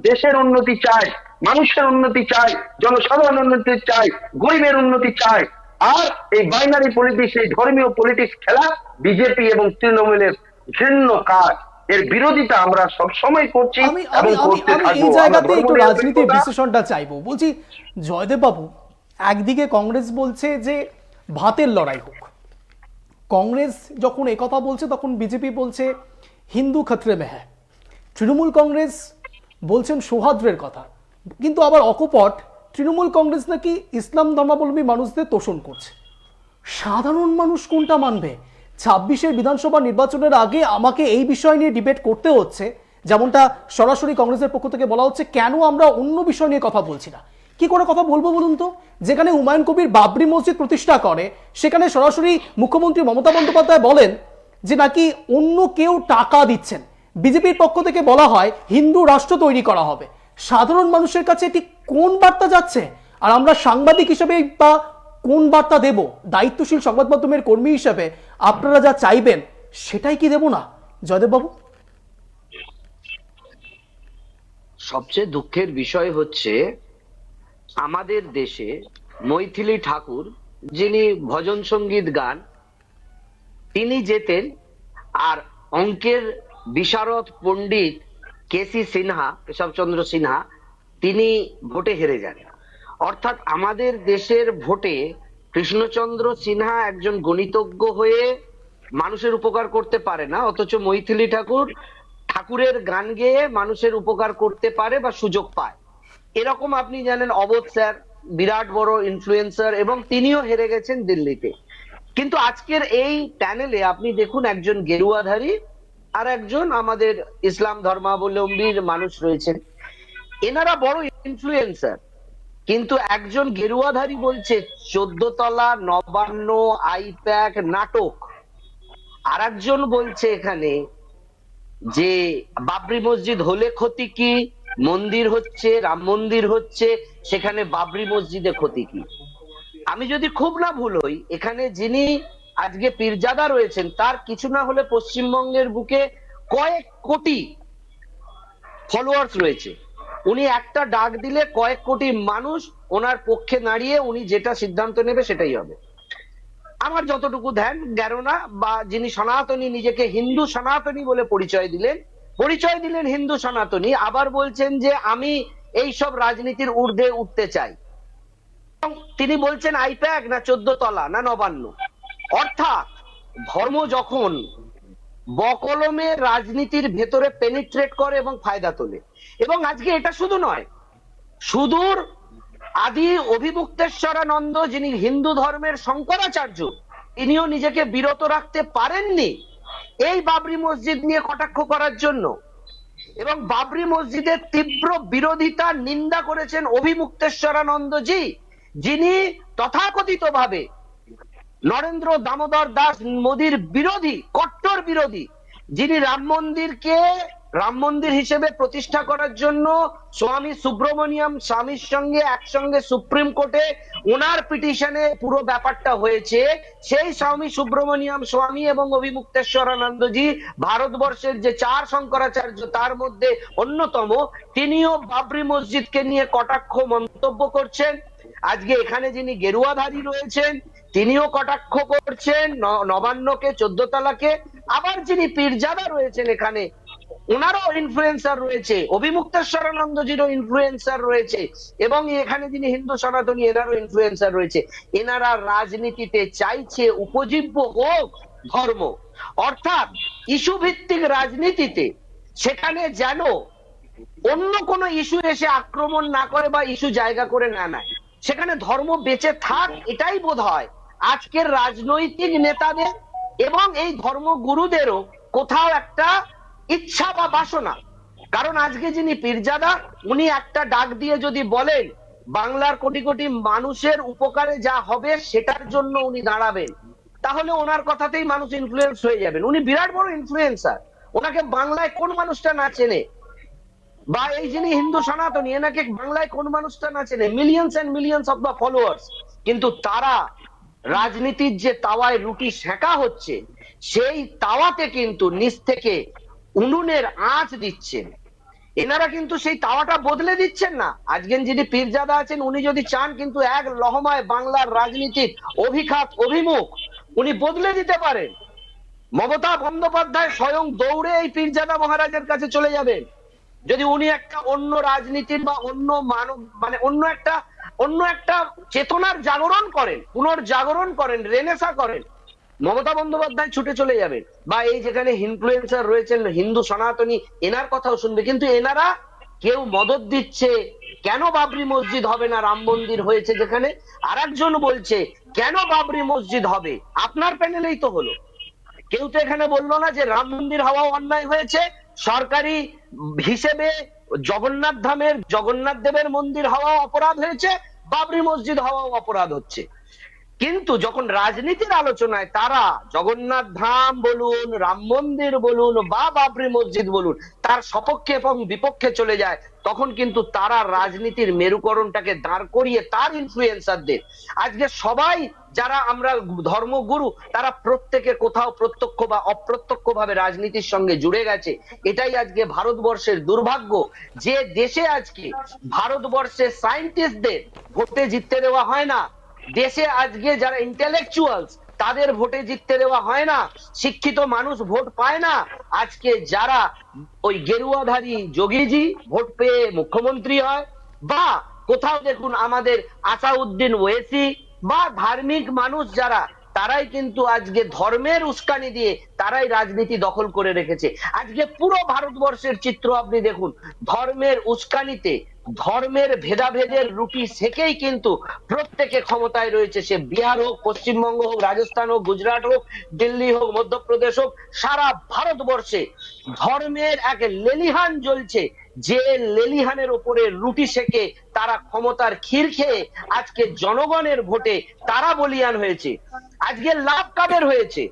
দেশের উন্নতি চাই, মানুষের উন্নতি চাই, জনসাধারণ উন্নতি চাই, গরিবের উন্নতি চাই। আর এই বাইনারি পলিটিক্স, এই ধর্মীয় পলিটিক্স খেলা বিজেপি এবং তৃণমূলের ঘৃণ্য কাজ। এর বিরোধিতা আমরা সবসময় করছি এবং করতে থাকবো। এই জায়গাতে একটু রাজনীতির বিশ্লেষণটা চাইবো। বলছি জয়দেব বাবু, একদিকে কংগ্রেস বলছে যে ভাতের লড়াই হোক, কংগ্রেস যখন একথা বলছে তখন বিজেপি বলছে হিন্দু খতরে মে হ্যায়, তৃণমূল কংগ্রেস বলছেন সৌহার্দ্যের কথা, কিন্তু আবার অকপট তৃণমূল কংগ্রেস নাকি ইসলাম ধর্মাবলম্বী মানুষদের তোষণ করছে। সাধারণ মানুষ কোনটা মানবে? 26-এর বিধানসভা নির্বাচনের আগে আমাকে এই বিষয় নিয়ে ডিবেট করতে হচ্ছে, যেমনটা সরাসরি কংগ্রেসের পক্ষ থেকে বলা হচ্ছে, কেন আমরা অন্য বিষয় নিয়ে কথা বলছি না? কি করে কথা বলবো বলুন তো? যেখানে হুমায়ুন কবির বাবরি মসজিদ প্রতিষ্ঠা করে, সেখানে সরাসরি মুখ্যমন্ত্রী মমতা বন্দ্যোপাধ্যায় বলেন যে নাকি অন্য কেউ টাকা দিচ্ছেন। বিজেপির পক্ষ থেকে বলা হয় হিন্দু রাষ্ট্র তৈরি করা হবে। সাধারণ মানুষের কাছে এটি কোন বার্তা যাচ্ছে? আর আমরা সাংবাদিক হিসেবে বা কোন বার্তা দেব? দায়িত্বশীল সংবাদ মাধ্যমের কর্মী হিসেবে আপনারা যা চাইবেন সেটাই কি দেব না? জয়দেব বাবু, সবচেয়ে দুঃখের বিষয় হচ্ছে আমাদের দেশে মৈথিলি ঠাকুর, যিনি ভজন সঙ্গীত গান, তিনি যেতেন, আর অঙ্কের বিশারদ পণ্ডিত কেসি সিনহা, কেশবচন্দ্র সিনহা, তিনি ভোটে হেরে যান। অর্থাৎ আমাদের দেশের ভোটে কৃষ্ণচন্দ্র সিনহা একজন গণিতজ্ঞ হয়ে মানুষের উপকার করতে পারে না, অথচ মৈথিলি ঠাকুর ঠাকুরের গান গেয়ে মানুষের উপকার করতে পারে বা সুযোগ পায়। এরকম আপনি জানেন অবোধ স্যার বিরাট বড় ইনফ্লুয়েন্সার, এবং তিনিও হেরে গেছেন দিল্লিতে। কিন্তু আজকের এই প্যানেলে আপনি দেখুন, একজন গেরুয়াধারী আর একজন আমাদের ইসলাম ধর্মাবলম্বীর মানুষ রয়েছেন। এনারা বড় ইনফ্লুয়েন্সার, কিন্তু একজন গেরুয়াধারী বলছে 14 তলা, নবান্ন, আইপ্যাক, নাটক। আর একজন বলছে এখানে যে বাবরি মসজিদ হলে ক্ষতি কি, মন্দির হচ্ছে, রাম মন্দির হচ্ছে, সেখানে বাবরি মসজিদে ক্ষতি কি। আমি যদি খুব না ভুল হই, এখানে যিনি আজকে পীরজাদা রয়েছেন তার কিছু না হলে পশ্চিমবঙ্গের বুকে কয়েক কোটি ফলোয়ার্স রয়েছে। উনি একটা ডাক দিলে কয়েক কোটি মানুষ ওনার পক্ষে দাঁড়িয়ে উনি যেটা সিদ্ধান্ত নেবে সেটাই হবে। আমার যতটুকু ধ্যান জ্ঞাননা, বা যিনি সনাতনী, নিজেকে হিন্দু সনাতনী বলে পরিচয় দিলেন হিন্দু সনাতনী, আবার বলছেন যে আমি এই সব রাজনীতির ঊর্ধ্বে উঠতে চাই। তিনি বলছেন আইপ্যাক না 14 তলা না নবান্ন। অর্থাৎ ধর্ম যখন বকলমে রাজনীতির ভেতরে পেনিট্রেট করে এবং ফায়দা তোলে, এবং আজকে এটা শুধু নয়, সুদূর আদি অভিমুক্তেশ্বরানন্দ, যিনি হিন্দু ধর্মের শঙ্করাচার্য, তিনিও নিজেকে বিরত রাখতে পারেননি এই বাবরি মসজিদ নিয়ে কটাক্ষ করার জন্য। এবং বাবরি মসজিদের তীব্র বিরোধিতা, নিন্দা করেছেন অভিমুক্তেশ্বরানন্দজি, যিনি তথাকথিত ভাবে নরেন্দ্র দামোদর দাস মোদীর বিরোধী, কট্টর বিরোধী, যিনি রাম মন্দির হিসেবে প্রতিষ্ঠা করার জন্য স্বামী সুব্রমণিয়াম স্বামীর সঙ্গে একসঙ্গে সুপ্রিম কোর্টে ওনার পিটিশনে পুরো ব্যাপারটা হয়েছে। সেই স্বামী সুব্রমণিয়াম স্বামী এবং অভিমুক্তেশ্বরানন্দজি ভারতবর্ষের যে 4 শঙ্করাচার্য তার মধ্যে অন্যতম, তিনিও বাবরি মসজিদকে নিয়ে কটাক্ষ মন্তব্য করছেন। আজকে এখানে যিনি গেরুয়াধারী রয়েছেন তিনিও কটাক্ষ করছেন নবান্নকে, 14 তলাকে। আবার যিনি পীরজাদা রয়েছেন এখানে, ওনারও ইনফ্লুয়েন্সার রয়েছে, অভিমুক্তেশ্বরানন্দজিরও ইনফ্লুয়েন্সার রয়েছে, এবং এখানে যিনি হিন্দু সনাতনী এনারও ইনফ্লুয়েন্সার রয়েছে। এনারা রাজনীতিতে চাইছে উপজীব্য হোক ধর্ম, অর্থাৎ ইস্যু ভিত্তিক রাজনীতিতে, সেখানে যেন অন্য কোনো ইস্যু এসে আক্রমণ না করে বা ইস্যু জায়গা করে না নেয়, সেখানে ধর্ম বেঁচে থাক, এটাই বোধহয় আজকের রাজনৈতিক নেতাদের এবং এই ধর্মগুরুদেরও কোথাও একটা ইচ্ছা বা বাসনা। কারণ আজকে যিনি পীরজাদা, উনি একটা ডাক দিয়ে যদি বলেন বাংলার কোটি কোটি মানুষের উপকারে যা হবে সেটার জন্য উনি দাঁড়াবেন, তাহলে ওনার কথাতেই মানুষ ইনফ্লুয়েন্স হয়ে যাবেন। উনি বিরাট বড় ইনফ্লুয়েন্সার, ওনাকে বাংলায় কোন মানুষটা না চেনে, বা এই যিনি হিন্দু সনাতনী এনাকে বাংলায় কোন মানুষটা না চেনে, millions and millions of the followers, কিন্তু তারা রাজনীতির যে তাওয়ায় রুটি সেঁকা হচ্ছে সেই তাওয়াতে কিন্তু নিচ থেকে উনুনের আঁচ দিচ্ছেন। এনারা কিন্তু সেই তাওয়াটা বদলে দিচ্ছেন না। আজকের যিনি পীরজাদা আছেন উনি যদি চান কিন্তু এক লহমায় বাংলার রাজনীতির অভিমুখ উনি বদলে দিতে পারেন। মমতা বন্দ্যোপাধ্যায় স্বয়ং দৌড়ে এই পীরজাদা মহারাজের কাছে চলে যাবেন যদি উনি একটা অন্য রাজনীতির বা অন্য মানব মানে অন্য একটা চেতনার জাগরণ করেন, পুনর্জাগরণ করেন, রেনেসা করেন। মমতা বন্দ্যোপাধ্যায় ছুটে চলে যাবেন, বা এই যেখানে ইনফ্লুয়েন্সার রয়েছেন হিন্দু সনাতনী, এনার কথাও শুনবে। কিন্তু এনারা কেউ মদত দিচ্ছে কেন বাবরি মসজিদ হবে না, রাম মন্দির হয়েছে যেখানে। আর একজন বলছে কেন বাবরি মসজিদ হবে, আপনার প্যানেলেই তো হলো। কেউ তো এখানে বললো না যে রাম মন্দির হওয়াও অন্যায় হয়েছে, সরকারি হিসেবে জগন্নাথ ধামের জগন্নাথ দেবের মন্দির হওয়া অপরাধ হয়েছে, বাবরি মসজিদ হওয়াও অপরাধ হচ্ছে। কিন্তু যখন রাজনীতির আলোচনায় তারা জগন্নাথ ধাম বলুন, রাম মন্দির বলুন বা বাবরি মসজিদ বলুন, তার সপক্ষে এবং বিপক্ষে চলে যায়, তখন কিন্তু তারা রাজনীতির মেরুকরণটাকে দাঁড় করিয়ে তার ইনফ্লুয়েন্সারদের, আজকে সবাই যারা আমরা ধর্মগুরু, তারা প্রত্যেকে কোথাও প্রত্যক্ষ বা অপ্রত্যক্ষ ভাবে রাজনীতির সঙ্গে জুড়ে গেছে। এটাই আজকে ভারতবর্ষের দুর্ভাগ্য, যে দেশে আজকে ভারতবর্ষের সায়েন্টিস্টদের ভোটে জিততে দেওয়া হয় না, দেশে আজকে যারা ইন্টেলেকচুয়ালস তাদের ভোটে জিততে দেওয়া হয় না, শিক্ষিত মানুষ ভোট পায় না। আজকে যারা ওই গেরুয়াধারী যোগীজি ভোট পেয়ে মুখ্যমন্ত্রী হয়, বা কোথাও দেখুন আমাদের আসাউদ্দিন ওয়েসি বা ধার্মিক মানুষ যারা, তারাই কিন্তু আজকে ধর্মের উস্কানি দিয়ে তারাই রাজনীতি দখল করে রেখেছে। আজকে পুরো ভারতবর্ষের চিত্র আপনি দেখুন, ধর্মের উস্কানিতে, ধর্মের ভেদাভেদের রুটি সেকেই কিন্তু প্রত্যেকে ক্ষমতায় রয়েছে। সে বিহার হোক, পশ্চিমবঙ্গ হোক, রাজস্থান হোক, গুজরাট হোক, দিল্লি হোক, মধ্যপ্রদেশ হোক, সারা ভারতবর্ষে ধর্মের এক লেলিহান জ্বলছে। যে লেলিহানের উপরে রুটি সেকে তারা ক্ষমতার ক্ষীর খেয়ে আজকে জনগণের ভোটে তারা বলিয়ান হয়েছে। আজকে লাভ কাদের হয়েছে?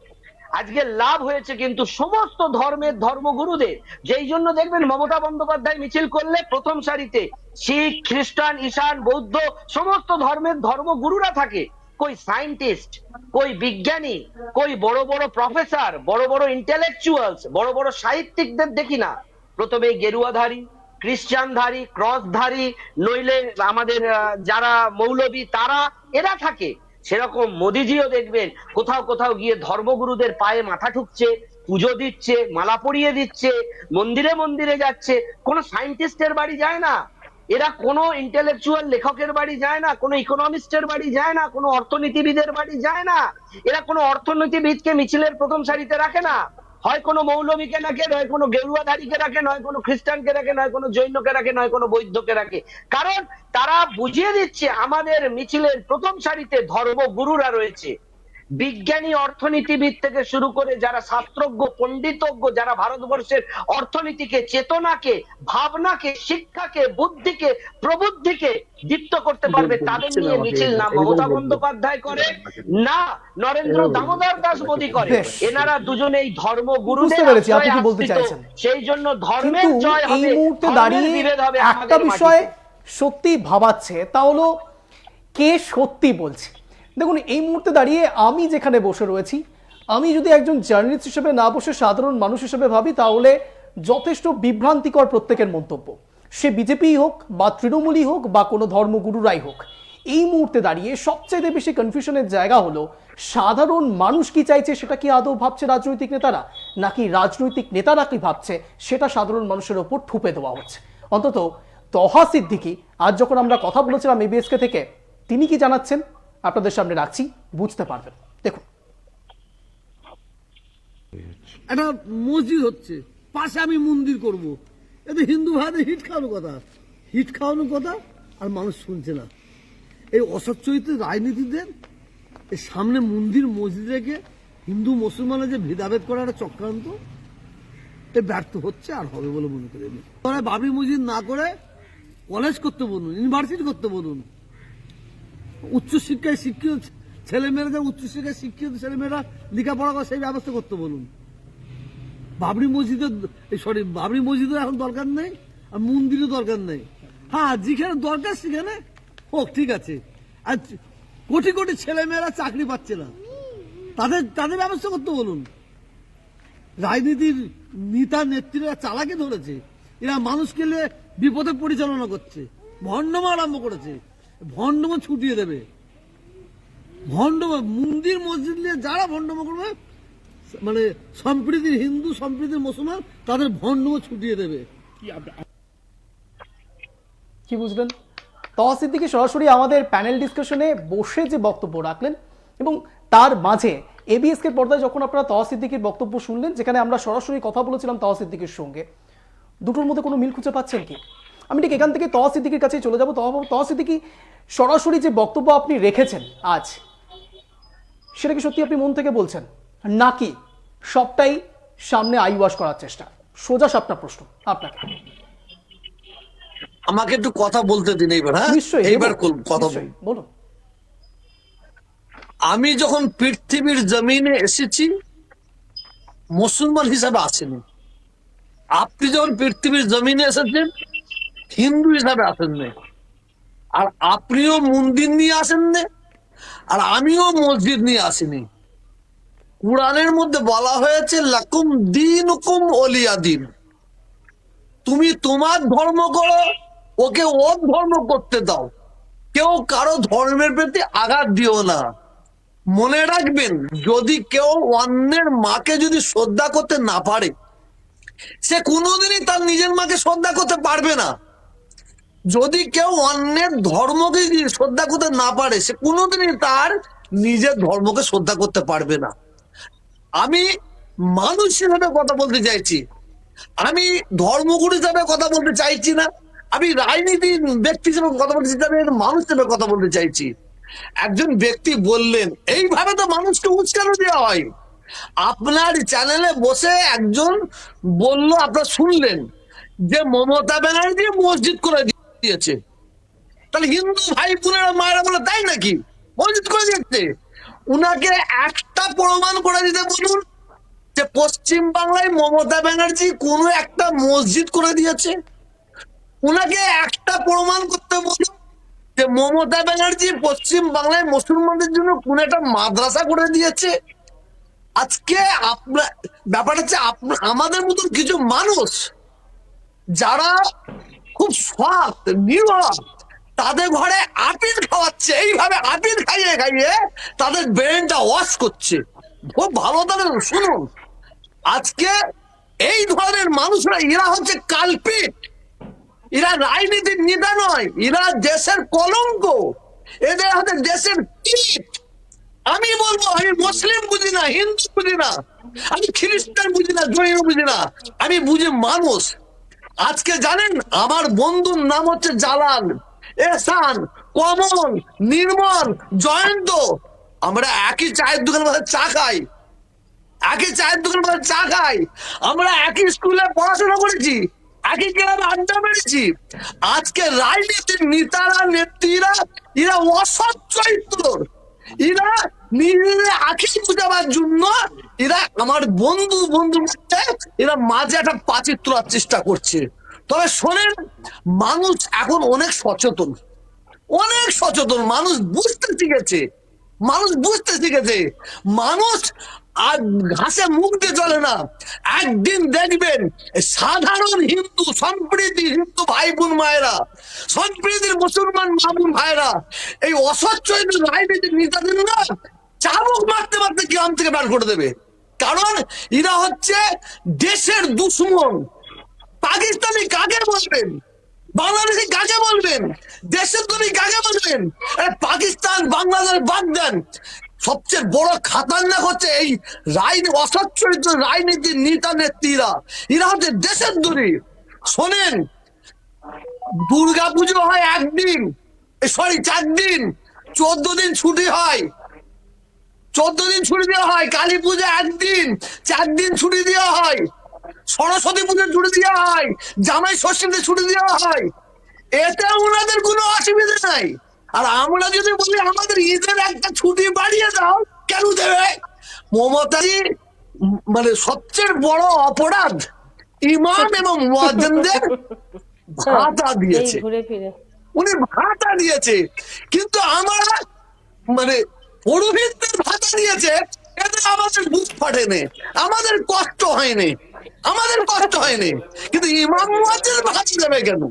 আজকে লাভ হয়েছে কিন্তু সমস্ত ধর্মের ধর্মগুরুদের। যেই জন্য দেখবেন মমতা বন্দ্যোপাধ্যায় মিছিল করলে প্রথম সারিতে শিখ, খ্রিস্টান, ঈশান, বৌদ্ধ সমস্ত ধর্মের ধর্মগুরুরা থাকে। কই সায়েন্টিস্ট, কই বিজ্ঞানী, কই বড় বড় প্রফেসর, বড় বড় ইন্টেলেকচুয়ালস, বড় বড় সাহিত্যিকদের দেখি না। প্রথমে গেরুয়াধারী, খ্রিস্টানধারী, ক্রসধারী, নইলে আমাদের যারা মৌলবী তারা, এরা থাকে। সেরকম মোদিজিও দেখবেন কোথাও কোথাও গিয়ে ধর্মগুরুদের পায়ে মাথা ঠুকছে, পুজো দিচ্ছে, মালা পরিয়ে দিচ্ছে, মন্দিরে মন্দিরে যাচ্ছে। কোনো সায়েন্টিস্টের বাড়ি যায় না, এরা কোনো ইন্টেলেকচুয়াল লেখকের বাড়ি যায় না, কোনো ইকোনমিস্টের বাড়ি যায় না, কোনো অর্থনীতিবিদের বাড়ি যায় না। এরা কোনো অর্থনীতিবিদকে মিছিলের প্রথম সারিতে রাখে না। হয় কোনো মৌলবীকে রাখে, নয় কোনো গেরুয়াধারীকে রাখে, নয় কোনো খ্রিস্টানকে রাখে, নয় কোনো জৈনকে রাখে, নয় কোনো বৌদ্ধকে রাখে। কারণ তারা বুঝিয়ে দিচ্ছে আমাদের মিছিলের প্রথম সারিতে ধর্মগুরুরা রয়েছে। বিজ্ঞানী, অর্থনীতিবিদ থেকে শুরু করে যারা শাস্ত্রজ্ঞ, পণ্ডিতজ্ঞ, যারা ভারতবর্ষের অর্থনীতিকে, চেতনাকে, ভাবনাকে, শিক্ষাকে, বুদ্ধিকে, প্রবুদ্ধিকে দীপ্ত করতে পারবে, তাদের নিয়ে মিছিল না মমতা বন্দ্যোপাধ্যায় করে, না নরেন্দ্র দামোদর দাস মোদী করে। এনারা দুজনেই ধর্মগুরুদের আশ্রয়ে আশ্রিত। সেই জন্য ধর্মের জয় হবে, এই মুহূর্তে ধর্মের দাঁড়িয়ে বিভেদ হবে একটা আমাদের বিষয় মাটিতে। সত্যি ভাবাচ্ছে, তা হলো কে সত্যি বলছে। দেখুন, এই মুহূর্তে দাঁড়িয়ে আমি যেখানে বসে রয়েছি, আমি যদি একজন জার্নালিস্ট হিসেবে না বসে সাধারণ মানুষ হিসেবে ভাবি, তাহলে যথেষ্ট বিভ্রান্তিকর প্রত্যেকের মন্তব্য, সে বিজেপি হোক বা তৃণমূলই হোক বা কোনো ধর্মগুরুরাই হোক। এই মুহূর্তে দাঁড়িয়ে সবচেয়ে বেশি কনফিউশনের জায়গা হলো সাধারণ মানুষ কি চাইছে সেটা কি আদৌ ভাবছে রাজনৈতিক নেতারা, নাকি রাজনৈতিক নেতারা কি ভাবছে সেটা সাধারণ মানুষের ওপর ঠুপে দেওয়া হচ্ছে। অন্তত তহা সিদ্দিকী আজ যখন আমরা কথা বলেছিলাম এবিএসকে থেকে, তিনি কি জানাচ্ছেন আপনাদের সামনে রাখছি, বুঝতে পারবেন। দেখুন, একটা মসজিদ হচ্ছে, পাশে আমি মন্দির করব, এতে হিন্দু ভাইদের হিট খাওয়ানোর কথা, আর মানুষ শুনছে না। এই অসচ্চরিত রাজনীতিদের এই সামনে মন্দির মসজিদ রেখে হিন্দু মুসলমানের যে ভেদাভেদ করার একটা চক্রান্ত, এ ব্যর্থ হচ্ছে আর হবে বলে মনে করি আমি। বাবরি মসজিদ না করে কলেজ করতে বলুন, ইউনিভার্সিটি করতে বলুন, উচ্চশিক্ষায় শিক্ষিত ছেলেমেয়েরা, যারা উচ্চশিক্ষায় শিক্ষিত ছেলেমেয়েরা লেখাপড়া করে সেই ব্যবস্থা করতে বলুন। বাবরি মসজিদের এখন দরকার নেই, আর মন্দিরও দরকার নেই। হ্যাঁ, যেখানে দরকার সেখানে হোক, ঠিক আছে। আর কোটি কোটি ছেলেমেয়েরা চাকরি পাচ্ছে না, তাদের ব্যবস্থা করতে বলুন। রাজনীতির নেতা নেত্রীরা চালাকি ধরেছে, এরা মানুষকে বিপদে পরিচালনা করছে, ভণ্ডমা আরম্ভ করেছে। ভণ্ডমা ছুটিয়ে দেবে, ভণ্ডমা মন্দির মসজিদ নিয়ে যারা ভণ্ডমা করবে, মানে সম্প্রীতির হিন্দু, সম্প্রীতির মুসলমান, তাদের ভণ্ডমা ছুটিয়ে দেবে। কি বুঝলেন? তহা সিদ্দিকী সরাসরি আমাদের প্যানেল ডিসকাশনে বসে যে বক্তব্য রাখলেন এবং তার মাঝে এবিএসকে পর্দায় যখন আপনারা তওয়া সিদ্দিকীর বক্তব্য শুনলেন, যেখানে আমরা সরাসরি কথা বলেছিলাম তওয়া সিদ্দিকীর সঙ্গে, দুটোর মধ্যে কোনো মিল খুঁজে পাচ্ছেন কি? আমি ঠিক এখান থেকে তওয়া সিদ্দিকীর কাছেই চলে যাবো। তওয়া সিদ্দিকী, সরাসরি যে বক্তব্য আপনি রেখেছেন আজ, সেটা কি সত্যি আপনি মন থেকে বলছেন, নাকি সবটাই সামনে আই ওয়াশ করার চেষ্টা? সোজা সাপটা প্রশ্ন আপনাকে। আমাকে একটু কথা বলতে দিন এইবার। হ্যাঁ, নিশ্চয়ই, এইবার কথা নিশ্চয়ই, বলুন। আমি যখন পৃথিবীর জমিনে এসেছি মুসলমান হিসাবে আসেনি। আপনি যখন পৃথিবীর জমিনে এসেছেন হিন্দু হিসাবে আসেননি। আর আপনিও মন্দির নিয়ে আসেননি, আর আমিও মসজিদ নিয়ে আসিনি। কুরআনের মধ্যে বলা হয়েছে লাকুম দীনুকুম ওলিয়া দিন, তুমি তোমার ধর্ম করো, ওকে ওর ধর্ম করতে দাও, কেউ কারো ধর্মের প্রতি আঘাত দিও না। মনে রাখবেন, যদি কেউ অন্যের মাকে যদি শ্রদ্ধা করতে না পারে, সে কোনোদিনই তার নিজের মাকে শ্রদ্ধা করতে পারবে না। যদি কেউ অন্যের ধর্মকে যদি শ্রদ্ধা করতে না পারে, সে কোনোদিনই তার নিজের ধর্মকে শ্রদ্ধা করতে পারবে না। আমি মানুষ হিসাবে কথা বলতে চাইছি, আমি ধর্মগুরু হিসাবে কথা বলতে চাইছি না, আমি রাজনীতি ব্যক্তি হিসেবে কথা বলতে চাইছি, আমি মানুষ হিসেবে কথা বলতে চাইছি। একজন ব্যক্তি বললেন, এইভাবে তো মানুষকে উস্কানো দেওয়া হয়। আপনার চ্যানেলে বসে একজন বলল, আপনারা শুনলেন যে মমতা ব্যানার্জি মসজিদ করে দিয়েছে। তাহলে হিন্দু ভাই বোনেরা মায়েরা বলে তাই নাকি মসজিদ করে দিয়েছে? উনাকে একটা প্রমাণ করে দিতে বলুন যে পশ্চিম বাংলায় মমতা ব্যানার্জি কোন একটা মসজিদ করে দিয়েছে। উনাকে একটা প্রমাণ করতে বলুন যে মমতা ব্যানার্জি পশ্চিম বাংলায় মুসলমানদের জন্য কোন একটা মাদ্রাসা করে দিয়েছে। আজকে আপনার ব্যাপার হচ্ছে, আমাদের মতন কিছু মানুষ যারা খুব সৎ নিরহ, তাদের ঘরে আপিল খাওয়াচ্ছে, এইভাবে আপিল খাইয়ে খাইয়ে তাদের ব্রেনটা ওয়াশ করছে। খুব ভালো তাদের শুনুন, আজকে এই ধরনের মানুষরা, এরা হচ্ছে কালপিট, এরা রাজনীতির নেতা নয়, এরা দেশের কলঙ্ক, এদের হাতে দেশের কীট। আমি বলবো, আমি মুসলিম বুঝি না, হিন্দু বুঝি না, আমি খ্রিস্টান বুঝি না, জৈন বুঝি না, আমি বুঝি মানুষ। আজকে জানেন, আমার বন্ধুর নাম হচ্ছে জালাল, এহসান, কমল, নির্মল, জয়ন্ত। আমরা একই চায়ের দোকান চা খাই, একই চায়ের দোকান চা খাই, আমরা একই স্কুলে পড়াশোনা করেছি, একই ক্লাবে আড্ডা মেরেছি। আজকে রাজনীতির নেতারা নেত্রীরা এরা অসৎ চরিত্র, এরা নিজেদের আখি বুঝাবার জন্য এরা আমার বন্ধু এরা মাঝে একটা পাচির তোলার চেষ্টা করছে। তবে শোনেন, মানুষ এখন অনেক সচেতন, অনেক সচেতন, মানুষ বুঝতে শিখেছে, মানুষ বুঝতে শিখেছে। মানুষ আর ঘাসে মুখ দিয়ে চলে না। একদিন দেখবেন সাধারণ হিন্দু সম্প্রীতি হিন্দু ভাই বোন মায়েরা, সম্প্রীতির মুসলমান মা বোন ভাইরা এই অসচ্ছল রাজনীতির নেতাদের না চাবুক মারতে মারতে গ্রাম থেকে বের করে দেবে। কারণ এরা হচ্ছে দেশের দুশ্মন। পাকিস্তানি কাকে বলবেন, বাংলাদেশি কাকে বলবেন, দেশের তুমি কাকে বলবেন? পাকিস্তান বাংলাদেশ বাদ দেন, সবচেয়ে বড় খাতারনাক হচ্ছে এই অসচ্ছরিত্র রাজনীতির নেতা নেত্রীরা, এরা হচ্ছে দেশের দূরী। শোনেন, দুর্গা পুজো হয় একদিন, সরি 4 দিন, 14 দিন ছুটি হয়, 14 দিন ছুটি দেওয়া হয়। কালী পুজো একদিন, 4 দিন ছুটি দেওয়া হয়। সরস্বতী পুজোর ছুটি দেওয়া হয়, জামাই ষষ্ঠীতে ছুটি দেওয়া হয়। এতে ওনাদের কোনো অসুবিধা নাই। আর আমরা যদি বলি আমাদের ঈদের একটা ছুটি বাড়িয়ে দাও, কেন দেবে? মমতাজি মানে সবচেয়ে বড় অপরাধ ইমাম এবং মুয়াজ্জিনদের ভাতা দিয়েছে, উনি ভাতা দিয়েছে, কিন্তু আমরা মানে পুরোহিতদের ভাতা দিয়েছে, এতে আমাদের বুক ফাটেনি, আমাদের কষ্ট হয়নি, আমাদের কষ্ট হয়নি। কিন্তু ইমাম মুয়াজ্জিন ভাতা দেবে কেন?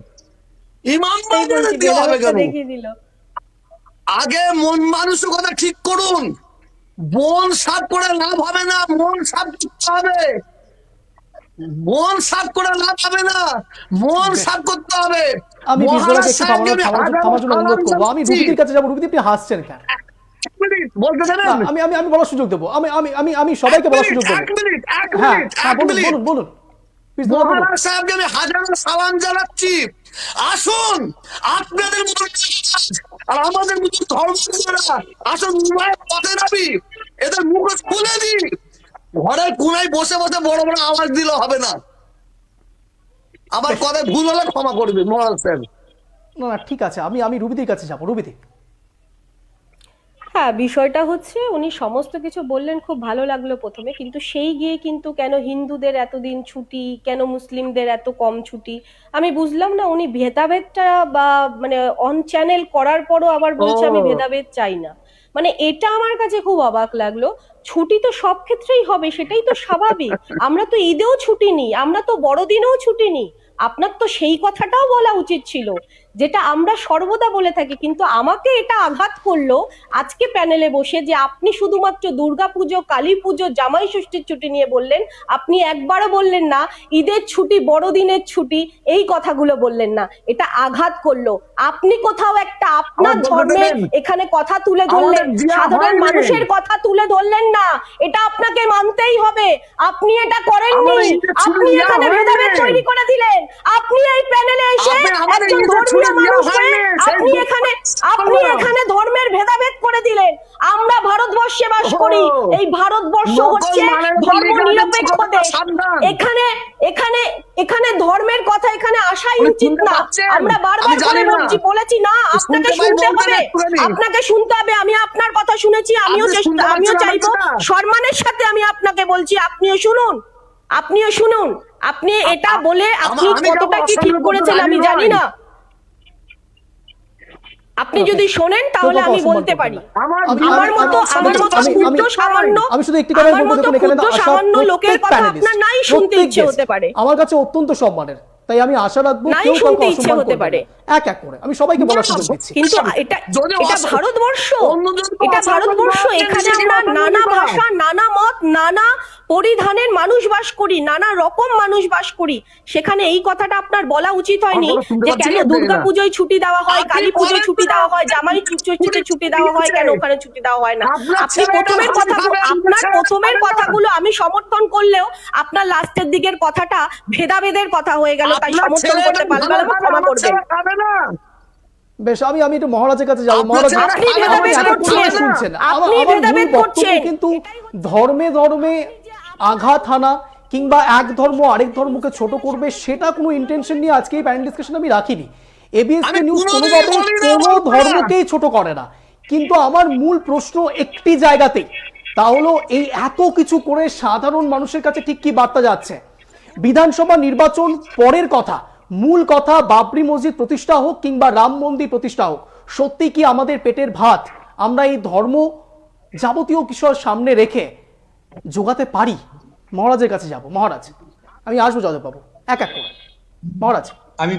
ইমাম মুয়াজ্জিন দেওয়া হবে কেন? আগে মন মানসিকতা ঠিক করুন। মন সাফ করে লাভ হবে না, মন সাফ করতে হবে, মন সাফ করে লাভ হবে না, মন সাফ করতে হবে। আমি বিজয়কে একটু থামানোর জন্য অনুরোধ করবো। আমি রুবিদির কাছে যাবো। রুবিদি, আপনি হাসছেন কেন? মিনিট বলতে না, দেবেন? আমি আমি আমি বলার সুযোগ দেবো, আমি আমি আমি আমি সবাইকে বলার সুযোগ দেবো। এক মিনিট, এক হ্যাঁ মিনিট, হ্যাঁ, এক বলুন মিনিট। বলুন বলুন Please, বলুন, বলুন। মহারাজ সাহেবকে আমি হাজারো সালাম জানাচ্ছি। আসুন, আপনাদের মতো আর আমাদের মতো ধর্মীয়রা আসুন, উভয়ের পথে নামি, এদের মুখোশ খুলে দিই। ঘরের কোনায় বসে বসে বড় বড় আওয়াজ দিলে হবে না। আমার কথা ভুল হলে ক্ষমা করবে মহারাজ সাহেব। না না, ঠিক আছে, আমি আমি রুবিদির কাছে যাবো। রুবিদি, হ্যাঁ, বিষয়টা হচ্ছে উনি সমস্ত কিছু বললেন, খুব ভালো লাগলো প্রথমে, কিন্তু সেই গিয়ে কিন্তু কেন হিন্দুদের এতদিন ছুটি, কেন মুসলিমদের এত কম ছুটি, আমি বুঝলাম না। উনি ভেদাভেদটা বা মানে অন চ্যানেল করার পরও আবার বলছে আমি ভেদাভেদ চাই না, মানে এটা আমার কাছে খুব অবাক লাগলো। ছুটি তো সব ক্ষেত্রেই হবে, সেটাই তো স্বাভাবিক। আমরা তো ঈদেও ছুটি নিই, আমরা তো বড়দিনেও ছুটি নিই। আপনার তো সেই কথাটাও বলা উচিত ছিল, যেটা আমরা সর্বদা বলে থাকি। কিন্তু আমাকে এটা আঘাত করলো আজকে প্যানেলে বসে, যে আপনি শুধুমাত্র দুর্গাপুজো, কালী পুজো, জামাই ষষ্ঠীর ছুটি নিয়ে বললেন, আপনি একবারও বললেন না ঈদের ছুটি, বড়দিনের ছুটি, এই কথাগুলো বললেন না। এটা আঘাত করলো। আপনি কোথাও একটা আপনার আমার বলতে ধর্মের দেবেন? এখানে কথা তুলে ধরলেন, আমাদের দেয়া সাধারণ হয়নি। মানুষের কথা তুলে ধরলেন না, এটা আপনাকে মানতেই হবে। আপনি এটা করেননি, আমাদের ঈদের ছুটি আপনি দেয়া এখানে হয়নি। ভেদাভেদ তৈরি করে দিলেন। আপনি এই প্যানেলে এসে আপনি আমাদের একজন ঈদের ছুটি ধর্মীয় দেয়া মানুষ হয়ে হয়নি, সেই আপনি দুঃখ আপনি করলাম। এখানে ধর্মের ভেদাভেদ করে দিলেন। আমরা ভারতবর্ষে বাস করি, এই ভারতবর্ষ হচ্ছে ধর্ম নিরপেক্ষ দেশ। এখানে এখানে এখানে ধর্মের কথা এখানে আসাই উনি উচিত শুনতে না। পাচ্ছেন? আমরা আমি বারবার জানি করে না। বলেছি না, আপনাকে শুনতে পাই, শুনতে বলবেন হবে, একটুখানি। আপনাকে শুনতে হবে। আমি আপনার কথা শুনেছি, আপনি শুনতে আমিও পাচ্ছেন চাইবো আমার কথা? সম্মানের সাথে আমি আপনাকে বলছি, আপনিও শুনুন, আপনিও শুনুন। আপনি এটা বলে আপনি আমি কতটা কি ঠিক অসম্মান করতে করেছেন আমি রাজি জানি নই। না। আপনি যদি শোনেন তাহলে আমি বলতে পারি। আমার মতো ক্ষুদ্র সামান্য আমি শুধু একটি কথা আমার বলবো, মতো দেখুন এখানে ক্ষুদ্র আসা সামান্য লোকের প্রত্যেক কথা panelist, আপনার নাই শুনতে প্রত্যেক ইচ্ছে guest হতে পারে, আমার কাছে অত্যন্ত সম্মানের, তাই আমি আশা রাখবো নাই কেউ কাউকে শুনতে ইচ্ছে অসম্মান হতে করবে পারে। না। এক এক করে আমি সবাইকে বলার সুযোগ দিচ্ছি। কিন্তু এটা এটা ভারতবর্ষ, এটা ভারতবর্ষ। এখানে আমরা নানা ভাষা, নানা মত, নানা পরিধানের মানুষ বাস করি, নানা রকম মানুষ বাস করি। সেখানে এই কথাটা আপনার বলা উচিত হয়নি যে কেন দুর্গাপুজোয় ছুটি দেওয়া হয়, কালী পুজোয় ছুটি দেওয়া হয়, জামাই ষষ্ঠীতে ছুটি দেওয়া হয়, কেন ওখানে ছুটি দেওয়া হয় না। আপনি আপনার প্রথমের কথাগুলো আমি সমর্থন করলেও আপনার লাস্টের দিকের কথাটা ভেদাভেদের কথা হয়ে গেল, তাই সমর্থন করতে পারলাম না, ক্ষমা করবেন। বেশ, আমি আমি একটু মহারাজের কাছে যাবো। মহারাজ আপনি ভেদাভেদ করছেন, শুনছেন, আপনি ভেদাভেদ করছেন। কিন্তু ধর্মে ধর্মে আঘাত হানা কিংবা এক ধর্ম আরেক ধর্মকে ছোট করবে সেটা কোনো ইন্টেনশন নিয়ে আজকে এই প্যানেল ডিসকাশন আমি রাখিনি। এবিএসপি নিউজ কোনোভাবে কোনো ধর্মকেই ছোট করে না, কিন্তু আমার মূল প্রশ্ন একটি জায়গাতেই, তা হলো এই এত কিছু করে সাধারণ মানুষের কাছে ঠিক কি বার্তা যাচ্ছে? বিধানসভা নির্বাচন পরের কথা, মূল কথা বাবরি মসজিদ প্রতিষ্ঠা হোক কিংবা রাম মন্দির প্রতিষ্ঠা হোক, সত্যি কি আমাদের পেটের ভাত আমরা এই ধর্ম যাবতীয় বিষয় সামনে রেখে জোগাতে পারি? মহারাজের কাছে যাব। মহারাজ, আমি আসবো জয়দেববাবু, এক এক করে। মহারাজ, আমি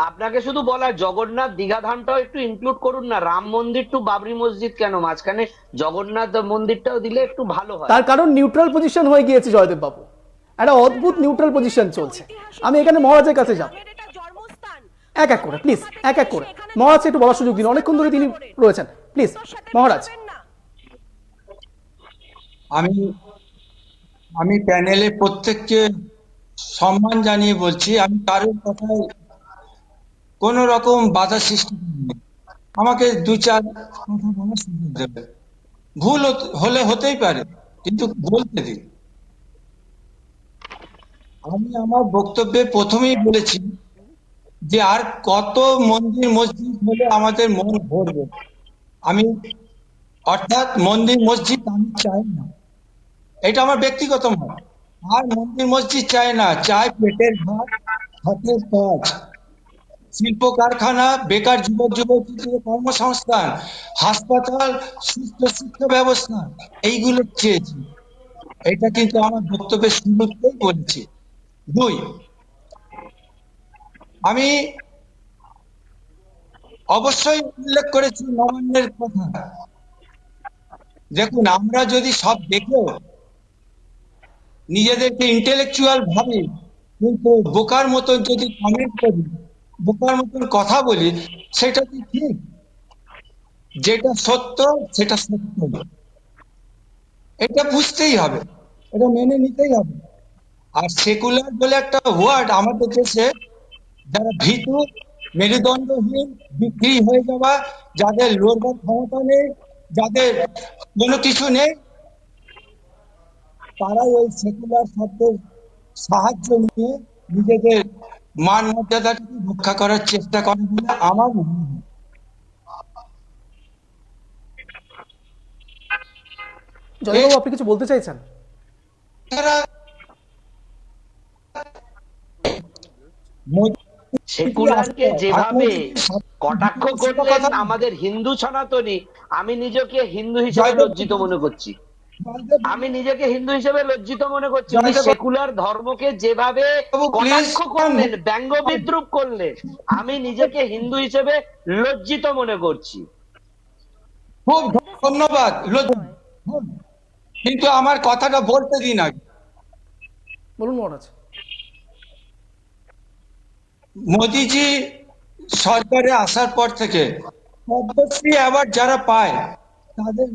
আপনাকে শুধু বলা, জগন্নাথ দীঘা ধামটাও একটু ইনক্লুড করুন না। রাম মন্দির টু বাবরি মসজিদ কেন, মাঝখানে জগন্নাথ মন্দিরটাও দিলে একটু ভালো হয়। তার কারণ নিউট্রাল পজিশন হয়ে গিয়েছে জয়দেববাবু, একটা অদ্ভুত নিউট্রাল পজিশন চলছে। আমি এখানে মহারাজের কাছে যাব, এক এক করে প্লিজ, এক এক করে। মহারাজ একটু বলার সুযোগ দিন, অনেকক্ষণ ধরে তিনি রয়েছেন, প্লিজ মহারাজ। আমি প্যানেলে প্রত্যেককে সম্মান জানিয়ে বলছি, আমি কারোর কথায় কোন রকম বাধা সৃষ্টি করিনি। আমাকে দু চার কথা বলার সুযোগ দেবে, ভুল হলে হতেই পারে, কিন্তু বলতে দিন। আমি আমার বক্তব্যে প্রথমেই বলেছি যে আর কত মন্দির মসজিদ হলে আমাদের মন ভরবে। আমি অর্থাৎ মন্দির মসজিদ আমি চাই না, এটা আমার ব্যক্তিগত মত। আর মন্দির মসজিদ চাই না, চাই পেটের ভাত, হাতের কাজ, শিল্প কারখানা, বেকার যুবক যুবতীদের কর্মসংস্থান, হাসপাতাল, সুস্থ শিক্ষা ব্যবস্থা, এইগুলো চেয়েছি। এটা কিন্তু আমার বক্তব্যের শুরুতেই বলেছি। দুই, আমি অবশ্যই উল্লেখ করেছি নবান্নের কথা। দেখুন, আমরা যদি সব দেখেও নিজেদেরকে ইন্টেলেকচুয়াল ভাবি, কিন্তু বোকার মতন যদি কমেন্ট করি, বোকার মতন কথা বলি, সেটা কি ঠিক? যেটা সত্য সেটা সত্য, এটা বুঝতেই হবে, এটা মেনে নিতেই হবে। আর সেকুলার বলে একটা ওয়ার্ড আমাদের দেশে, যারা ভীতু, মেরুদণ্ডহীন, বিক্রি হয়ে যাওয়া, যাদের লড়বার ক্ষমতা নেই, যাদের কোনো কিছু নেই, তারাই ওই সেকুলার শব্দের সাহায্য নিয়ে নিজেদের মান মর্যাদাটাকে রক্ষা করার চেষ্টা করে বলে আমার মনে হয়। জয়বাবু, আপনি কিছু বলতে চাইছেন? সেকুলারকে যেভাবে কটাক্ষ করলেন আমাদের হিন্দু সনাতনী, আমি নিজেকে হিন্দু হিসেবে লজ্জিত মনে করছি। আমি নিজেকে হিন্দু হিসেবে লজ্জিত মনে করছি। উনি সেকুলার ধর্মকে যেভাবে কটাক্ষ করলেন, ব্যঙ্গ বিদ্রুপ করলেন, আমি নিজেকে হিন্দু হিসেবে লজ্জিত মনে করছি। খুব ধন্যবাদ, কিন্তু আমার কথাটা বলতে দিন আগে। বলুন মহারাজ। মোদিজি সরকারে আসার পর থেকে পদ্মশ্রী অ্যাওয়ার্ড যারা পায় তাদের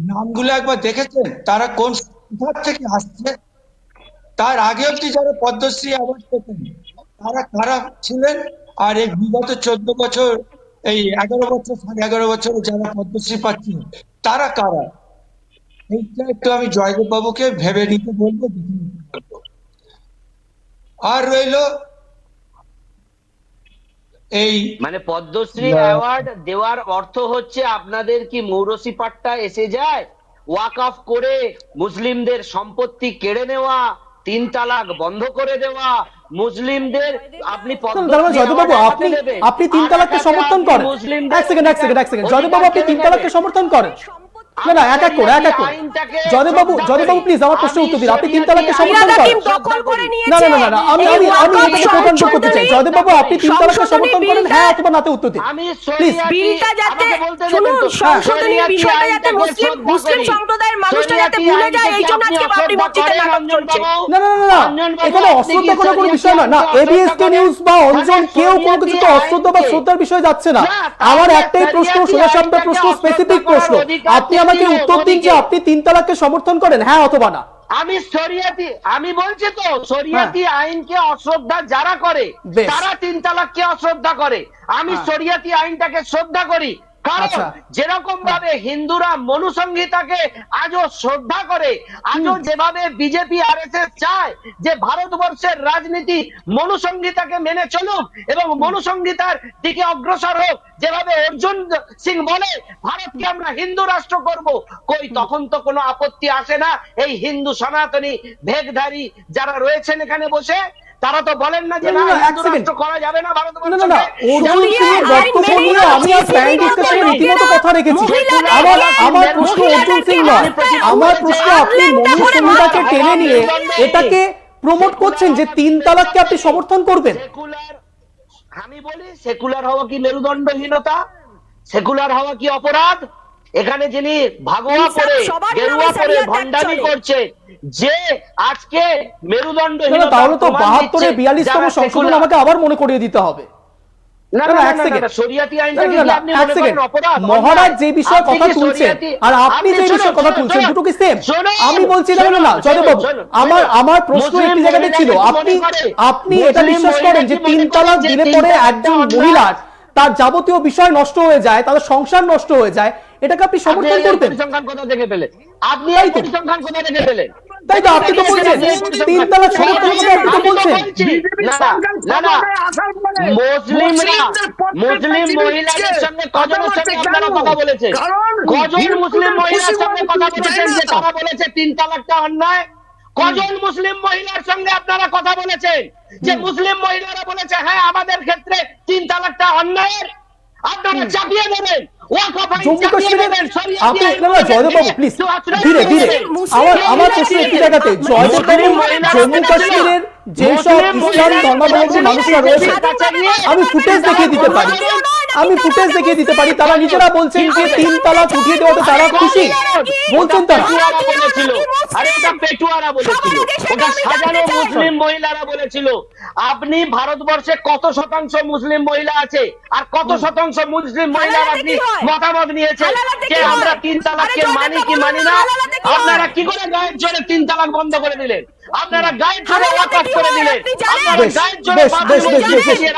নামগুলো একবার দেখেছেন? তারা কোন কোথা থেকে আসছে? তার আগে অব্দি যারা পদ্মশ্রী অ্যাওয়ার্ড পেতেন তারা কারা ছিলেন? আর এই বিগত 14 বছর, এই 11 বছর, 11.5 বছরে যারা পদ্মশ্রী পাচ্ছেন তারা কারা? এইটা একটু আমি জয়দেব বাবুকে ভেবে নিতে বলবো, দেখে নিতে বলবো। আর রইলো এই মানে পদ্মশ্রী অ্যাওয়ার্ড দেওয়ার অর্থ হচ্ছে আপনাদের কি মৌরসি পাট্টা এসে যায়? ওয়াকফ করে মুসলিমদের সম্পত্তি কেড়ে নেওয়া, 3 তালাক বন্ধ করে দেওয়া, মুসলিমদের আপনি জয়দেববাবু, আপনি 3 তালাককে সমর্থন করেন? এক সেকেন্ড। জয়দেববাবু, আপনি 3 তালাককে সমর্থন করেন? না, এক এক করে। জয়দেববাবু প্লিজ আমার প্রশ্নের উত্তর দিন। আপনি 3 তালাককে সমর্থন করেন? না, আমি এটাকে প্রদান করতে চাই। জয়দেববাবু, আপনি 3 তালাককে সমর্থন করেন, হ্যাঁ অথবা নাতে উত্তর দিন প্লিজ। বিলটা যাতে শুনুন, সংশোধনের বিষয়টা যাতে মুসলিম সম্প্রদায়ের মানুষরা যাতে ভুলে যায়, এই জন্য আজকে বাবরি মসজিদে নাটক চলছে। না, এখানে অশ্রদ্ধা করার কোনো বিষয় না। এবিএসকে নিউজ বা অঞ্জন কেউ কোনো কিছু তো অশ্রদ্ধা বা শ্রদ্ধার বিষয় যাচ্ছে না। আমার একটাই প্রশ্ন, সোজাসাপটা প্রশ্ন, স্পেসিফিক প্রশ্ন। আপনি আমাকে উত্তর দিন যে আপনি 3 তালাককে সমর্থন করেন, হ্যাঁ অথবা না। আমি বলছি তো, শরিয়াতি আইনকে অশ্রদ্ধা যারা করে তারা 3 তালাককে অশ্রদ্ধা করে। আমি শরিয়াতি আইনটাকে শ্রদ্ধা করি, কারণ যেরকম ভাবে হিন্দুরা মনুসংহিতাকে আজও শ্রদ্ধা করে, আজও যেভাবে বিজেপি আরএসএস চায় যে ভারতবর্ষের রাজনীতি মনুসংহিতাকে মেনে চলুক এবং মনুসংহিতার দিকে অগ্রসর হোক, যেভাবে অর্জুন সিং বলে ভারতকে আমরা হিন্দু রাষ্ট্র করব, কই তখন তো কোনো আপত্তি আসে না। এই হিন্দু সনাতনী ভেগধারী যারা রয়েছেন এখানে বসে, তারা তো বলেন না যে না, হিন্দু রাষ্ট্র করা যাবে না ভারতবর্ষে। অর্জুন সিং এর বক্তব্য নিয়ে আমি আর প্যান ডিসকাশনে রীতিমতো কথা রেখেছি। আমার প্রশ্ন অর্জুন সিং নয়, আমার প্রশ্ন আপনি মনুসংহিতাকে টেনে নিয়ে এটাকে প্রমোট করছেন যে 3 তালাককে আপনি সমর্থন করবেন। আমি বলি, সেকুলার হওয়া কি মেরুদণ্ডহীনতা? সেকুলার হওয়া কি অপরাধ? এখানে যিনি ভাগোয়া পরে, গেরুয়া পরে ভণ্ডামি করছে, যে আজকে মেরুদণ্ডহীনতা, তাহলে তো 72 এর 42তম সংশোধন আমাকে আবার মনে করিয়ে দিতে হবে। মহারাজ যে বিষয়ে কথা তুলছেন আর আপনি যে বিষয়ে কথা তুলছেন দুটো কি সেম? আমি বলছি না জয়দেববাবু, আমার প্রশ্ন একটি জায়গাতে ছিল। আপনি এটা বিশ্বাস করেন যে 3 তালাক দিলে পরে একজন মহিলার তার যাবতীয় বিষয় নষ্ট হয়ে যায়, তাদের সংসার নষ্ট হয়ে যায়, এটাকে আপনি সমর্থন করতেন? পরিসংখ্যান কোথা থেকে পেলেন আপনি? পরিসংখ্যান কোথা থেকে পেলেন? তাই তো আপনি তো বলছেন 3 তালাক সমর্থন করতে, আপনি তো বলছেন না, মুসলিম মহিলাদের সঙ্গে কজনের সঙ্গে আপনারা কথা বলেছেন? কজন মুসলিম মহিলার সঙ্গে কথা বলেছেন যে তারা বলেছে 3 তালাকটা অন্যায়? কজন মুসলিম মহিলার সঙ্গে আপনারা কথা বলেছেন যে মুসলিম মহিলারা বলেছে হ্যাঁ আমাদের ক্ষেত্রে 3 তালাকটা অন্যায়ের? আপনারা চাপিয়ে দেবেন জম্মু কাশ্মীরের। আপনি জয়দেববাবু প্লিজ ধীরে আমার প্রশ্ন একটি জায়গাতে। জয়দেববাবু, জম্মু কাশ্মীরের যেসব ইসলাম ধর্মাবলম্বী মানুষরা রয়েছে, আমি ফুটেজ দেখিয়ে দিতে পারি। আমি ফুটেজ দেখিয়ে দিতে পারি, তারা নিজেরা বলছেন যে 3 তালাক উঠিয়ে দেওয়াতে তারা খুশি বলছেন তারা। পেটুয়ারা বলেছিল, আরে এটা পেটুয়ারা বলেছিল, ওটা সাজানো মুসলিম মহিলারা বলেছিল। আপনি ভারতবর্ষে কত শতাংশ মুসলিম মহিলা আছে আর কত শতাংশ মুসলিম মহিলার আপনি মতামত নিয়েছেন যে আমরা 3 তালাককে মানি কি মানি না? আপনারা কি করে গায়ের জোরে 3 তালাক বন্ধ করে দিলেন? আপনারা গায়ের জোরে ওয়াকফ করে দিলেন, আপনারা গায়ের জোরে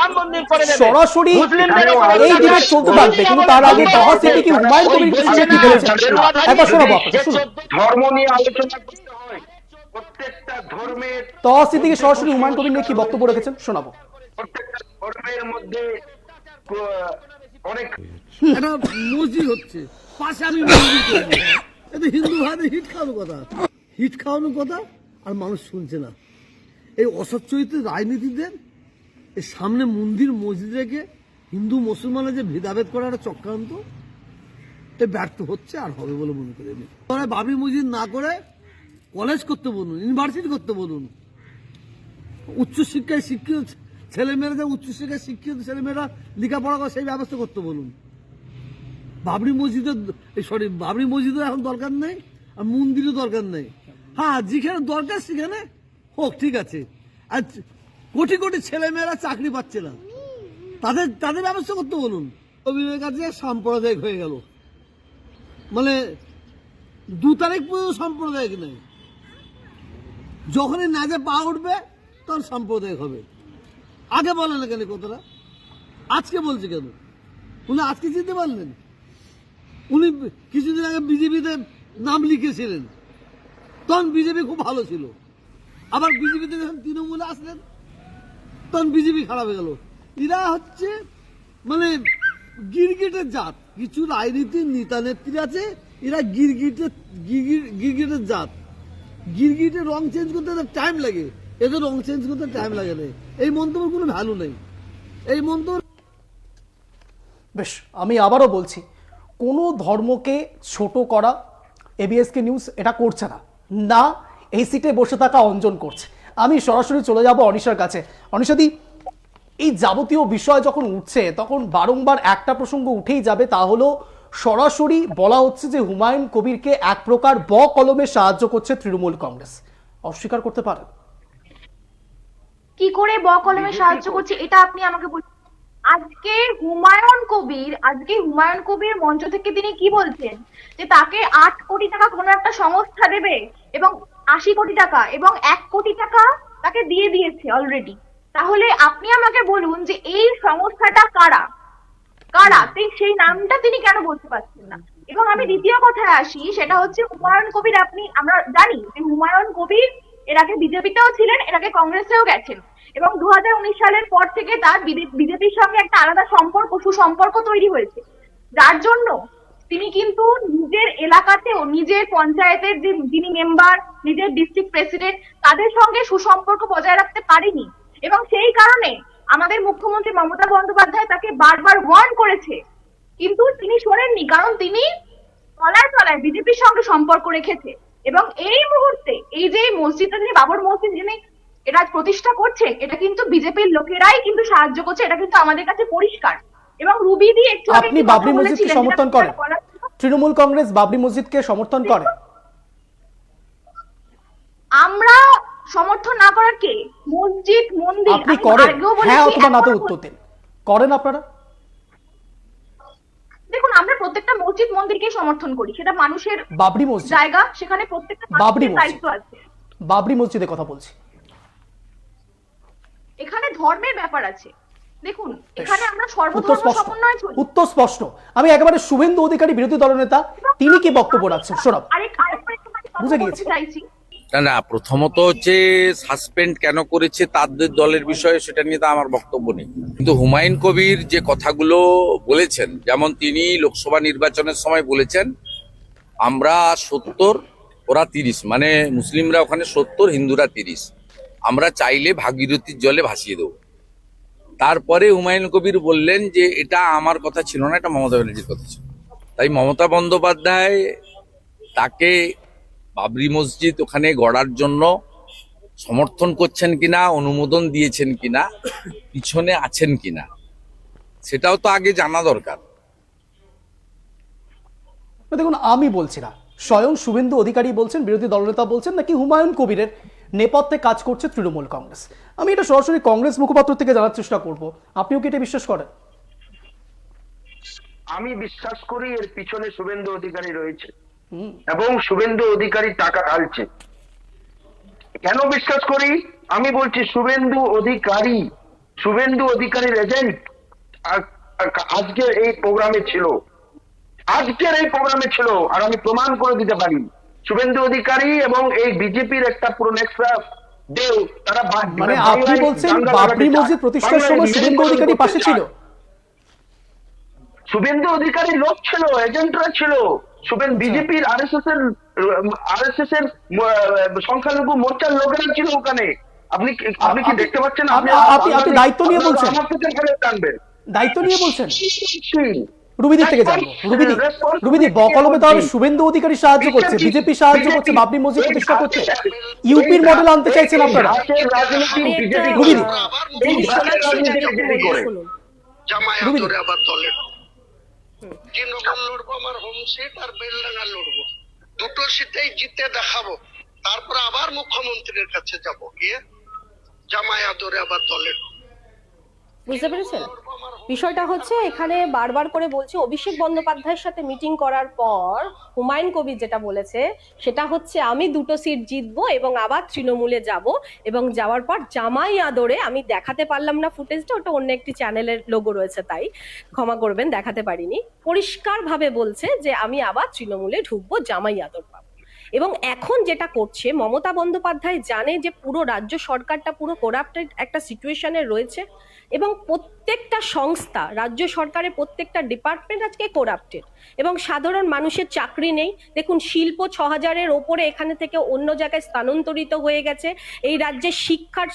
রাম মন্দির করে দেবেন। সরাসরি এই ডিবেট চলতে থাকবে, কিন্তু তার আগে তহা সিদ্দিকী হুমায়ুন কবির কিছু কি বলেছেন একবার শোনাবো আপনাকে, শুনুন। ধর্ম নিয়ে আলোচনা করতে হয়, প্রত্যেকটা ধর্মের তহা সিদ্দিকী সরাসরি হুমায়ুন কবির নিয়ে কি বক্তব্য রেখেছেন শোনাবো। প্রত্যেকটা ধর্মের মধ্যে অনেক একটা মসজিদ হচ্ছে, পাশে আমি মসজিদ করবো, এটা হিন্দু ভাইদের হিট খাওয়ানোর কথা, হিট খাওয়ানোর কথা, আর মানুষ শুনছে না। এই অসচ্চরিত্র রাজনীতিদের এই সামনে মন্দির মসজিদ রেখে হিন্দু মুসলমানের যে ভেদাভেদ করার একটা চক্রান্ত, এটা ব্যর্থ হচ্ছে আর হবে বলে মনে করি আমি। বাবরি মসজিদ না করে কলেজ করতে বলুন, ইউনিভার্সিটি করতে বলুন, উচ্চশিক্ষায় শিক্ষিত ছেলেমেয়েরা, যে উচ্চশিক্ষায় শিক্ষিত ছেলেমেয়েরা লেখাপড়া করে সেই ব্যবস্থা করতে বলুন। বাবরি মসজিদের এখন দরকার নেই, আর মন্দিরও দরকার নেই। হ্যাঁ, যেখানে দরকার সেখানে হোক, ঠিক আছে। আর কোটি কোটি ছেলেমেয়েরা চাকরি পাচ্ছে না, তাদের ব্যবস্থা করতে বলুন। কবিরের কাছে সাম্প্রদায়িক হয়ে গেল, মানে 2 তারিখ পর্যন্ত সাম্প্রদায়িক নেই, যখনই নাজে পা উঠবে তখন সাম্প্রদায়িক হবে। আগে বলে না কেন কথাটা, আজকে বলছে কেন? উনি আজকে চিনতে পারলেন? উনি কিছুদিন আগে বিজেপিতে নাম লিখেছিলেন, তখন বিজেপি খুব ভালো ছিল। আবার বিজেপিতে যখন তৃণমূলে আসলেন তখন বিজেপি খারাপ হয়ে গেল। এরা হচ্ছে মানে গিরগিটের জাত। কিছু রাজনীতির নেতা নেত্রী আছে, এরা গিরগিটের জাত। গিরগিটের রং চেঞ্জ করতে টাইম লাগে, এদের রং চেঞ্জ করতে টাইম লাগে না। এই মন্তব্যের কোনো ভ্যালু নেই। এই মন্তব্য বেশ, আমি আবারও বলছি, কোনো ধর্মকে ছোট করা এবিএসকে নিউজ এটা করছে না, না এই সিটে বসে থাকা অঞ্জন করছে। আমি সরাসরি চলে যাব অনিশার কাছে। অনিশাদি, এই যাবতীয় বিষয় যখন উঠছে তখন বারংবার একটা প্রসঙ্গ উঠেই যাবে, তা হলো সরাসরি বলা হচ্ছে যে হুমায়ুন কবিরকে এক প্রকার কলমে সাহায্য করছে তৃণমূল কংগ্রেস। অস্বীকার করতে পারেন? কি করে কলমে সাহায্য করছে এটা আপনি আমাকে বলুন। আজকে হুমায়ুন কবির মঞ্চ থেকে তিনি কি বলছেন, যে তাকে 8 কোটি টাকা কোনো একটা সংস্থা দেবে এবং 80 কোটি টাকা এবং 1 কোটি টাকা তাকে দিয়ে দিয়েছে অলরেডি। তাহলে আপনি আমাকে বলুন যে এই সংস্থাটা কারা, সেই নামটা তিনি কেন বলতে পারছেন না? এবং আমি দ্বিতীয় কথায় আসি, সেটা হচ্ছে হুমায়ুন কবির। আমরা জানি যে হুমায়ুন কবির এর আগে বিজেপিতেও ছিলেন, এর আগে কংগ্রেসেও গেছেন, এবং 2019 সালের পর থেকে তার বিজেপির সঙ্গে একটা আলাদা সুসম্পর্ক তৈরি হয়েছে, যার জন্য তিনি কিন্তু নিজের এলাকাতেও, নিজের পঞ্চায়েতের যিনি মেম্বার, নিজের ডিস্ট্রিক্ট প্রেসিডেন্ট, তাদের সঙ্গে সুসম্পর্ক বজায় রাখতে পারেনি। এবং সেই কারণে আমাদের মুখ্যমন্ত্রী মমতা বন্দ্যোপাধ্যায় তাকে বারবার ওয়ার্ন করেছে, কিন্তু তিনি শোনেননি, কারণ তিনি তলায় তলায় বিজেপির সঙ্গে সম্পর্ক রেখেছে। এবং এই মুহূর্তে এই যে মসজিদটা, যিনি বাবর মসজিদ যিনি এটা প্রতিষ্ঠা করছেন, এটা কিন্তু বিজেপির লোকেরাই কিন্তু সাহায্য করছে, এটা কিন্তু আমাদের কাছে পরিষ্কার। এবং রুবি দি একটু আপনি বাবরি মসজিদকে সমর্থন করেন? তৃণমূল কংগ্রেস বাবরি মসজিদকে সমর্থন করে? আমরা সমর্থন না করার কে? মসজিদ মন্দির আপনি করেন? হ্যাঁ অথবা না তো উত্তর দিন। করেন আপনারা? দেখুন, আমরা প্রত্যেকটা মসজিদ মন্দিরকে সমর্থন করি, সেটা মানুষের বাবরি মসজিদ জায়গা, সেখানে প্রত্যেকটা বাবরি মানুষের দায়িত্ব আছে। বাবরি মসজিদের কথা বলছি। এখানে ধর্মের ব্যাপার আছে। দেখুন, এখানে আমরা সর্বধর্ম সমন্বয় চলি। উত্তর স্পষ্ট। আমি একেবারে শুভেন্দু অধিকারী বিরোধী দলনেতা, তিনি কি বক্তব্য রাখছেন শোনাব। বুঝে গিয়েছি। না, প্রথমত হচ্ছে সাসপেন্ড কেন করেছে তাদের দলের বিষয়ে, সেটা নিয়ে তো আমার বক্তব্য নেই। কিন্তু হুমায়ুন কবির যে কথাগুলো বলেছেন, যেমন তিনি লোকসভা নির্বাচনের সময় বলেছেন আমরা 70 ওরা 30, মানে মুসলিমরা ওখানে 70 হিন্দুরা 30, আমরা চাইলে ভাগীরথীর জলে ভাসিয়ে দেবো। তারপরে হুমায়ুন কবির বললেন যে এটা আমার কথা ছিল না, এটা মমতা ব্যানার্জির কথা ছিল। তাই মমতা বন্দ্যোপাধ্যায় তাকে বাবরি মসজিদ ওখানে গড়ার জন্য সমর্থন করছেন কিনা, অনুমোদন দিয়েছেন কিনা, পিছনে আছেন কিনা, সেটাও তো আগে জানা দরকার। দেখুন, আমি বলছি না, স্বয়ং শুভেন্দু অধিকারী বলছেন, বিরোধী দলনেতা বলছেন, নাকি হুমায়ুন কবিরের নেপথ্যে কাজ করছে তৃণমূল কংগ্রেস। আমি এটা সরাসরি কংগ্রেস মুখপাত্র থেকে জানার চেষ্টা করব, আপনিও কি এটা বিশ্বাস করেন? আমি বিশ্বাস করি এর পিছনে শুভেন্দু অধিকারী রয়েছে এবং শুভেন্দু অধিকারী টাকা ঢালছে। কেন বিশ্বাস করি? আমি বলছি শুভেন্দু অধিকারীর এজেন্ট আজকের এই প্রোগ্রামে ছিল, আর আমি প্রমাণ করে দিতে পারি শুভেন্দু অধিকারী এবং এই বিজেপির একটা পুরো নেক্সাস দেও তারা মানে আপনি বলছেন বাবরি মসজিদ প্রতিষ্ঠার সময় শুভেন্দু অধিকারী পাশে ছিল? শুভেন্দু অধিকারী লোক ছিল, এজেন্টরা ছিল, বিজেপির আরএসএস এর সংখ্যালঘু মোর্চার লোকেরা ছিল ওখানে। আপনি কি দেখতে পাচ্ছেন? আপনি দায়িত্ব নিয়ে বলছেন? দায়িত্ব নিয়ে বলছেন? রুবিদির থেকে জানবো। রুবিদি, বকলমে তাহলে শুভেন্দু অধিকারী সাহায্য করছে, বিজেপি সাহায্য করছে বাবরি মসজিদ প্রতিষ্ঠা করতে, ইউপির মডেল আনতে চাইছেন আপনারা? রুবিদি, তৃণমূল লড়বো, আমার হোম সিট আর বেলডাঙ্গা লড়বো, দুটো সিটেই জিতে দেখাবো, তারপর আবার মুখ্যমন্ত্রীর কাছে যাব, গিয়ে জামাই আদরে আবার দলে। বুঝতে পেরেছেন? বিষয়টা হচ্ছে এখানে বারবার করে বলছি, অভিষেক বন্দ্যোপাধ্যায়ের সাথে মিটিং করার পর হুমায়ুন কবির যেটা বলেছে সেটা হচ্ছে আমি দুটো সিট জিতবো এবং আবার তৃণমূলে যাব, এবং যাওয়ার পর জামাই আদরে, আমি দেখাতে পারলাম না ফুটেজটা, ওটা অন্য একটি চ্যানেলের লোগো রয়েছে তাই ক্ষমা করবেন, দেখাতে পারিনি, পরিষ্কারভাবে বলছে যে আমি আবার তৃণমূলে ঢুকবো, জামাই আদর পাবো। এবং এখন যেটা করছে, মমতা বন্দ্যোপাধ্যায় জানে যে পুরো রাজ্য সরকারটা পুরো করাপ্টেড একটা সিচুয়েশনে রয়েছে এবং প্রত্যেকটা সংস্থা, রাজ্য সরকারের প্রত্যেকটা ডিপার্টমেন্ট আজকে করাপ্টেড এবং সাধারণ মানুষের চাকরি নেই। দেখুন, শিল্প 6000-এর ওপরে এখানে থেকে অন্য জায়গায় স্থানান্তরিত হয়ে গেছে। এই রাজ্যের শিক্ষার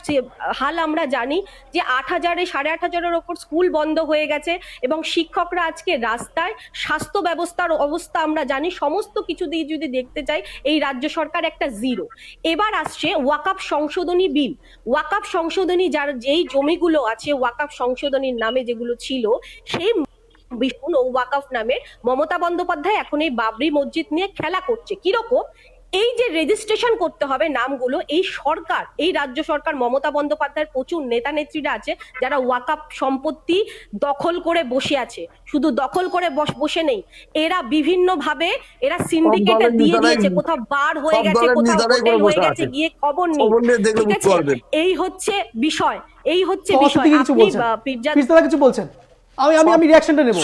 হাল আমরা জানি যে 8000-এ 8500-এর ওপর স্কুল বন্ধ হয়ে গেছে এবং শিক্ষকরা আজকে রাস্তায়। স্বাস্থ্য ব্যবস্থার অবস্থা আমরা জানি। সমস্ত কিছু দিয়ে যদি দেখতে চাই এই রাজ্য সরকার একটা জিরো। এবার আসছে ওয়াকফ সংশোধনী বিল। ওয়াকফ সংশোধনী যার যেই জমিগুলো আছে ওয়াকফ সংশোধনীর নামে যেগুলো ছিল, সেই ওয়াকফ নামে মমতা বন্দ্যোপাধ্যায় এখন এই বাবরি মসজিদ নিয়ে খেলা করছে। কিরকম? এই যে রেজিস্ট্রেশন করতে হবে নামগুলো, এই সরকার, এই রাজ্য সরকার, মমতা বন্দ্যোপাধ্যায়ের প্রচুর নেতা নেত্রীরা আছে যারা ওয়াকফ সম্পত্তি দখল করে বসে আছে। শুধু দখল করে বসে নেই, এরা বিভিন্ন ভাবে এরা সিন্ডিকেটে দিয়ে দিয়েছে, কোথাও বার হয়ে গেছে, কোথাও হোটেল হয়ে গেছে, গিয়ে খবর নেই। ঠিক আছে, এই হচ্ছে বিষয়, এই হচ্ছে বিষয়। আপনি পিরজাদা কিছু বলছেন, আমি রিঅ্যাকশনটা নেব।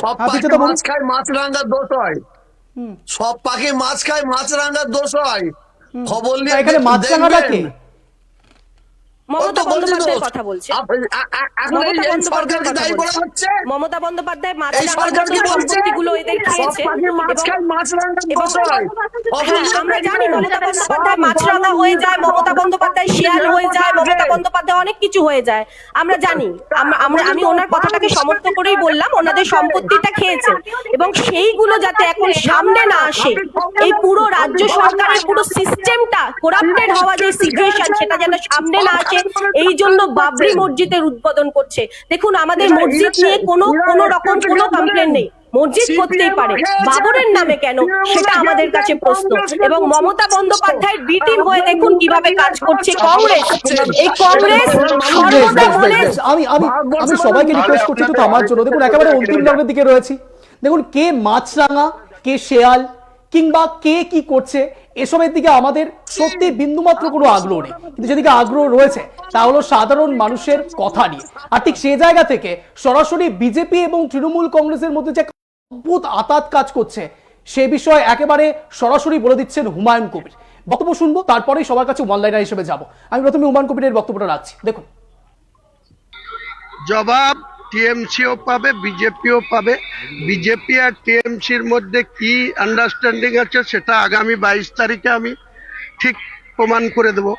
মাছ খায় মাছ রাঙ্গার দোষ হয়, সব পাখি মাছ খায় মাছ রাঙ্গার দোষ হয়। খবর নিয়ে এখানে মাছ রাঙ্গাটা কে? মমতা বন্দ্যোপাধ্যায়ের কথা বলছে। মমতা বন্দ্যোপাধ্যায় মাছ সম্পত্তিগুলো এদের খেয়েছে। আমরা জানি মমতা বন্দ্যোপাধ্যায় মাছরাঙা হয়ে যায়, মমতা বন্দ্যোপাধ্যায় শিয়াল হয়ে যায়, মমতা বন্দ্যোপাধ্যায় অনেক কিছু হয়ে যায়, আমরা জানি। আমি ওনার কথাটাকে সমর্থন করেই বললাম, ওনাদের সম্পত্তিটা খেয়েছে এবং সেইগুলো যাতে এখন সামনে না আসে, এই পুরো রাজ্য সরকারের পুরো সিস্টেমটা করাপ্টেড হওয়া যে সিচুয়েশন, সেটা যেন সামনে না আসে, এই জন্য বাবরি মসজিদের উদ্বোধন করছে। দেখুন, আমাদের মসজিদ নিয়ে কোনো রকম কোনো কমপ্লেন নেই, মসজিদ করতেই পারে, বাবরের নামে কেন সেটা আমাদের কাছে প্রশ্ন। এবং মমতা বন্দ্যোপাধ্যায়ের বি টিম হয়ে দেখুন কিভাবে কাজ করছে কংগ্রেস। এই কংগ্রেস সর্বদা বলে, আমি সবাইকে রিকোয়েস্ট করছি একটু থামার জন্য। দেখুন, একেবারে অন্তিম লগ্নের দিকে রয়েছি। দেখুন, কে মাছরাঙা, কে শেয়াল, কিংবা কে কি করছে এসবের দিকে আমাদের সত্যি বিন্দুমাত্র কোনো আগ্রহ নেই, কিন্তু যেদিকে আগ্রহ রয়েছে তা হলো সাধারণ মানুষের কথা নিয়ে। আর ঠিক সেই জায়গা থেকে সরাসরি বিজেপি এবং তৃণমূল কংগ্রেসের মধ্যে যে অদ্ভুত আতাত কাজ করছে সে বিষয়ে একেবারে সরাসরি বলে দিচ্ছেন হুমায়ুন কবির। বক্তব্য শুনবো, তারপরেই সবার কাছে ওয়ান লাইনার হিসেবে যাব। আমি প্রথমে হুমায়ুন কবিরের বক্তব্যটা রাখছি, দেখুন। জবাব টিএমসিও পাবে, বিজেপিও পাবে। বিজেপি আর টিএমসির মধ্যে কি আন্ডারস্ট্যান্ডিং আছে সেটা আগামী 22 তারিখে আমি ঠিক প্রমাণ করে দেবো।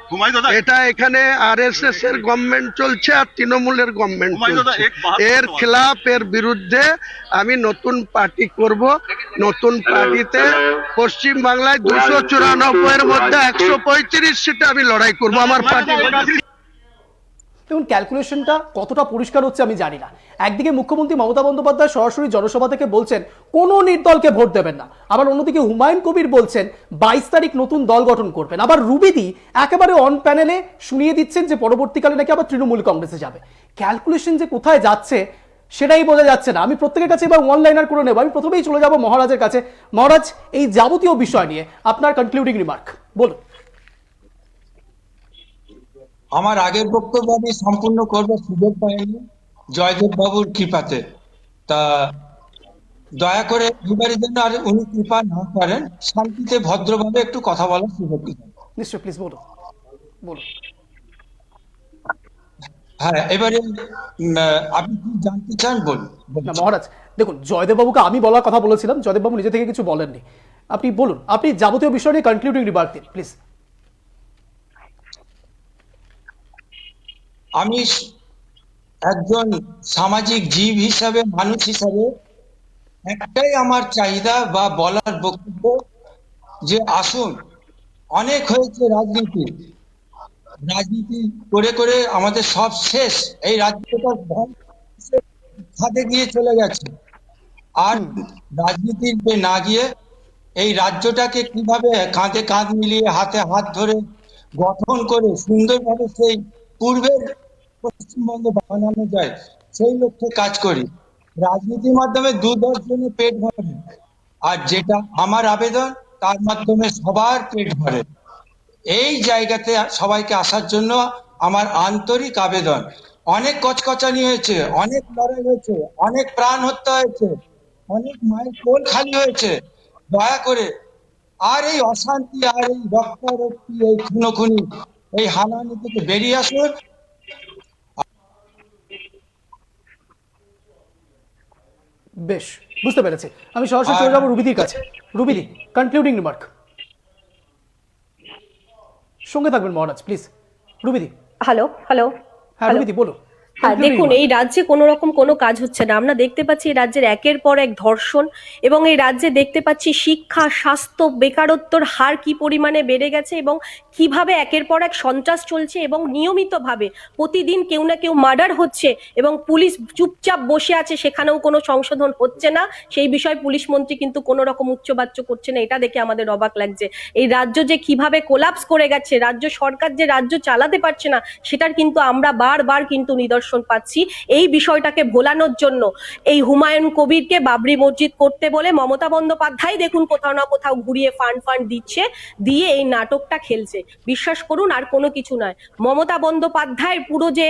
এটা এখানে আরএসএস এর গভর্নমেন্ট চলছে আর তৃণমূলের গভর্নমেন্ট চলছে, এর খেলাফ, এর বিরুদ্ধে আমি নতুন পার্টি করব। নতুন পার্টিতে পশ্চিম বাংলায় 294 এর মধ্যে 135 সিটে আমি লড়াই করব আমার পার্টি। দেখুন ক্যালকুলেশনটা কতটা পরিষ্কার হচ্ছে আমি জানি না। একদিকে মুখ্যমন্ত্রী মমতা বন্দ্যোপাধ্যায় সরাসরি জনসভা থেকে বলছেন কোনো নির্দলকে ভোট দেবেন না, আবার অন্যদিকে হুমায়ুন কবির বলছেন 22 তারিখ নতুন দল গঠন করবেন, আবার রুবিদি একেবারে অন প্যানেলে শুনিয়ে দিচ্ছেন যে পরবর্তীকালে নাকি আবার তৃণমূল কংগ্রেসে যাবে। ক্যালকুলেশন যে কোথায় যাচ্ছে সেটাই বোঝা যাচ্ছে না। আমি প্রত্যেকের কাছে এবার ওয়ান লাইনার করে নেব। আমি প্রথমেই চলে যাব মহারাজের কাছে। মহারাজ, এই যাবতীয় বিষয় নিয়ে আপনার কনক্লুডিং রিমার্ক বলুন। আমার আগের বক্তব্য আমি সম্পূর্ণ করবার সুযোগ পাইনি জয়দেব বাবুর কৃপাতে। তা দয়া করে এবারের জন্য আর উনি কৃপা না করেন, শান্তিতে ভদ্রভাবে একটু কথা বলার সুযোগ দিন। নিশ্চয়, প্লিজ বলুন বলুন। হ্যাঁ, এবারে আপনি কি জানতে চান বলুন। না মহারাজ, দেখুন জয়দেববাবুকে আমি বলার কথা বলেছিলাম, জয়দেববাবু নিজে থেকে কিছু বলেননি। আপনি বলুন, আপনি যাবতীয় বিষয় নিয়ে কনক্লুডিং রিমার্ক দিন প্লিজ। আমি একজন সামাজিক জীব হিসাবে, মানুষ হিসাবে একটাই আমার চাহিদা বা বলার বক্তব্য যে আসুন, অনেক হয়েছে রাজনীতি, রাজনীতি করে করে আমাদের সব শেষ। এই রাজ্যটা খাদে গিয়ে চলে গেছে। আর রাজনীতিতে না গিয়ে এই রাজ্যটাকে কিভাবে কাঁধে কাঁধ মিলিয়ে হাতে হাত ধরে গঠন করে সুন্দরভাবে সেই পূর্বের পশ্চিমবঙ্গ বানানো যায়, সেই লক্ষ্যে কাজ করি। রাজনীতির মাধ্যমে 2-10 জনের পেট ভরে, আর যেটা আমার আবেদন তার মাধ্যমে সবার পেট ভরে। এই জায়গাতে সবাইকে আসার জন্য আমার আন্তরিক আবেদন। অনেক কচকচানি হয়েছে, অনেক লড়াই হয়েছে, অনেক প্রাণ হত্যা হয়েছে, অনেক মায়ের কোল খালি হয়েছে। দয়া করে আর এই অশান্তি, আর এই রক্তারক্তি, এই খুনোখুনি, এই হানাহানি থেকে বেরিয়ে আসুন। বেশ, বুঝতে পেরেছি। আমি সরাসরি চলে যাবো রুবিদির কাছে। রুবিদি, কনক্লুডিং রিমার্ক। সঙ্গে থাকবেন মহারাজ প্লিজ। রুবিদি। হ্যালো হ্যালো হ্যাঁ রুবিদি বলুন। হ্যাঁ, দেখুন এই রাজ্যে কোনো রকম কোনো কাজ হচ্ছে না। আমরা দেখতে পাচ্ছি এই রাজ্যের একের পর এক ধর্ষণ, এবং এই রাজ্যে দেখতে পাচ্ছি শিক্ষা, স্বাস্থ্য, বেকারত্বর হার কি পরিমাণে বেড়ে গেছে, এবং কিভাবে একের পর এক সন্ত্রাস চলছে, এবং নিয়মিতভাবে প্রতিদিন কেউ না কেউ মার্ডার হচ্ছে, এবং পুলিশ চুপচাপ বসে আছে, সেখানেও কোনো সংশোধন হচ্ছে না। সেই বিষয়ে পুলিশ মন্ত্রী কিন্তু কোনো রকম উচ্চবাচ্য করছে না। এটা দেখে আমাদের অবাক লাগছে। এই রাজ্য যে কিভাবে কোলাপস করে গেছে, রাজ্য সরকার যে রাজ্য চালাতে পারছে না, সেটার কিন্তু আমরা বারবার কিন্তু নিদর্শন পাচ্ছি। এই বিষয়টাকে ভোলানোর জন্য এই হুমায়ুন কবিরকে বাবরি মসজিদ করতে বলে মমতা বন্দ্যোপাধ্যায় দেখুন কোথাও না কোথাও ঘুরিয়ে ফান্ড দিচ্ছে, দিয়ে এই নাটকটা খেলছে। বিশ্বাস করুন, আর কোনো কিছু নয়। মমতা বন্দ্যোপাধ্যায় পুরো যে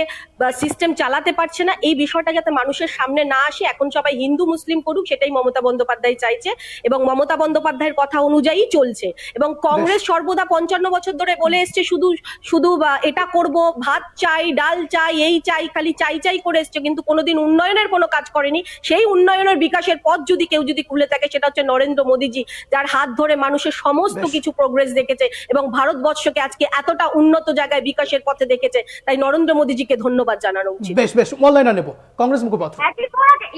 সিস্টেম চালাতে পারছে না, এই বিষয়টা যাতে মানুষের সামনে না আসে, এখন সবাই হিন্দু মুসলিম করুক, সেটাই মমতা বন্দ্যোপাধ্যায় চাইছে, এবং মমতা বন্দ্যোপাধ্যায়ের কথা অনুযায়ী চলছে। এবং কংগ্রেস সর্বদা 55 বছর ধরে বলে এসছে শুধু শুধু এটা করব, ভাত চাই, ডাল চাই, এই চাই, খালি চাই করে এসছে, কিন্তু কোনোদিন উন্নয়নের কোনো কাজ করেনি। সেই উন্নয়নের বিকাশের পথ যদি কেউ খুলে থাকে, সেটা হচ্ছে নরেন্দ্র মোদীজি, যার হাত ধরে মানুষের সমস্ত কিছু প্রোগ্রেস দেখেছে এবং ভারতবর্ষকে আজকে এতটা উন্নত জায়গায় বিকাশের পথে দেখেছে। তাই নরেন্দ্র মোদীজিকে ধন্যবাদ জানানো উচিত। বেশ বেশ, অনলাইনে নেব কংগ্রেস মুখপাত্র।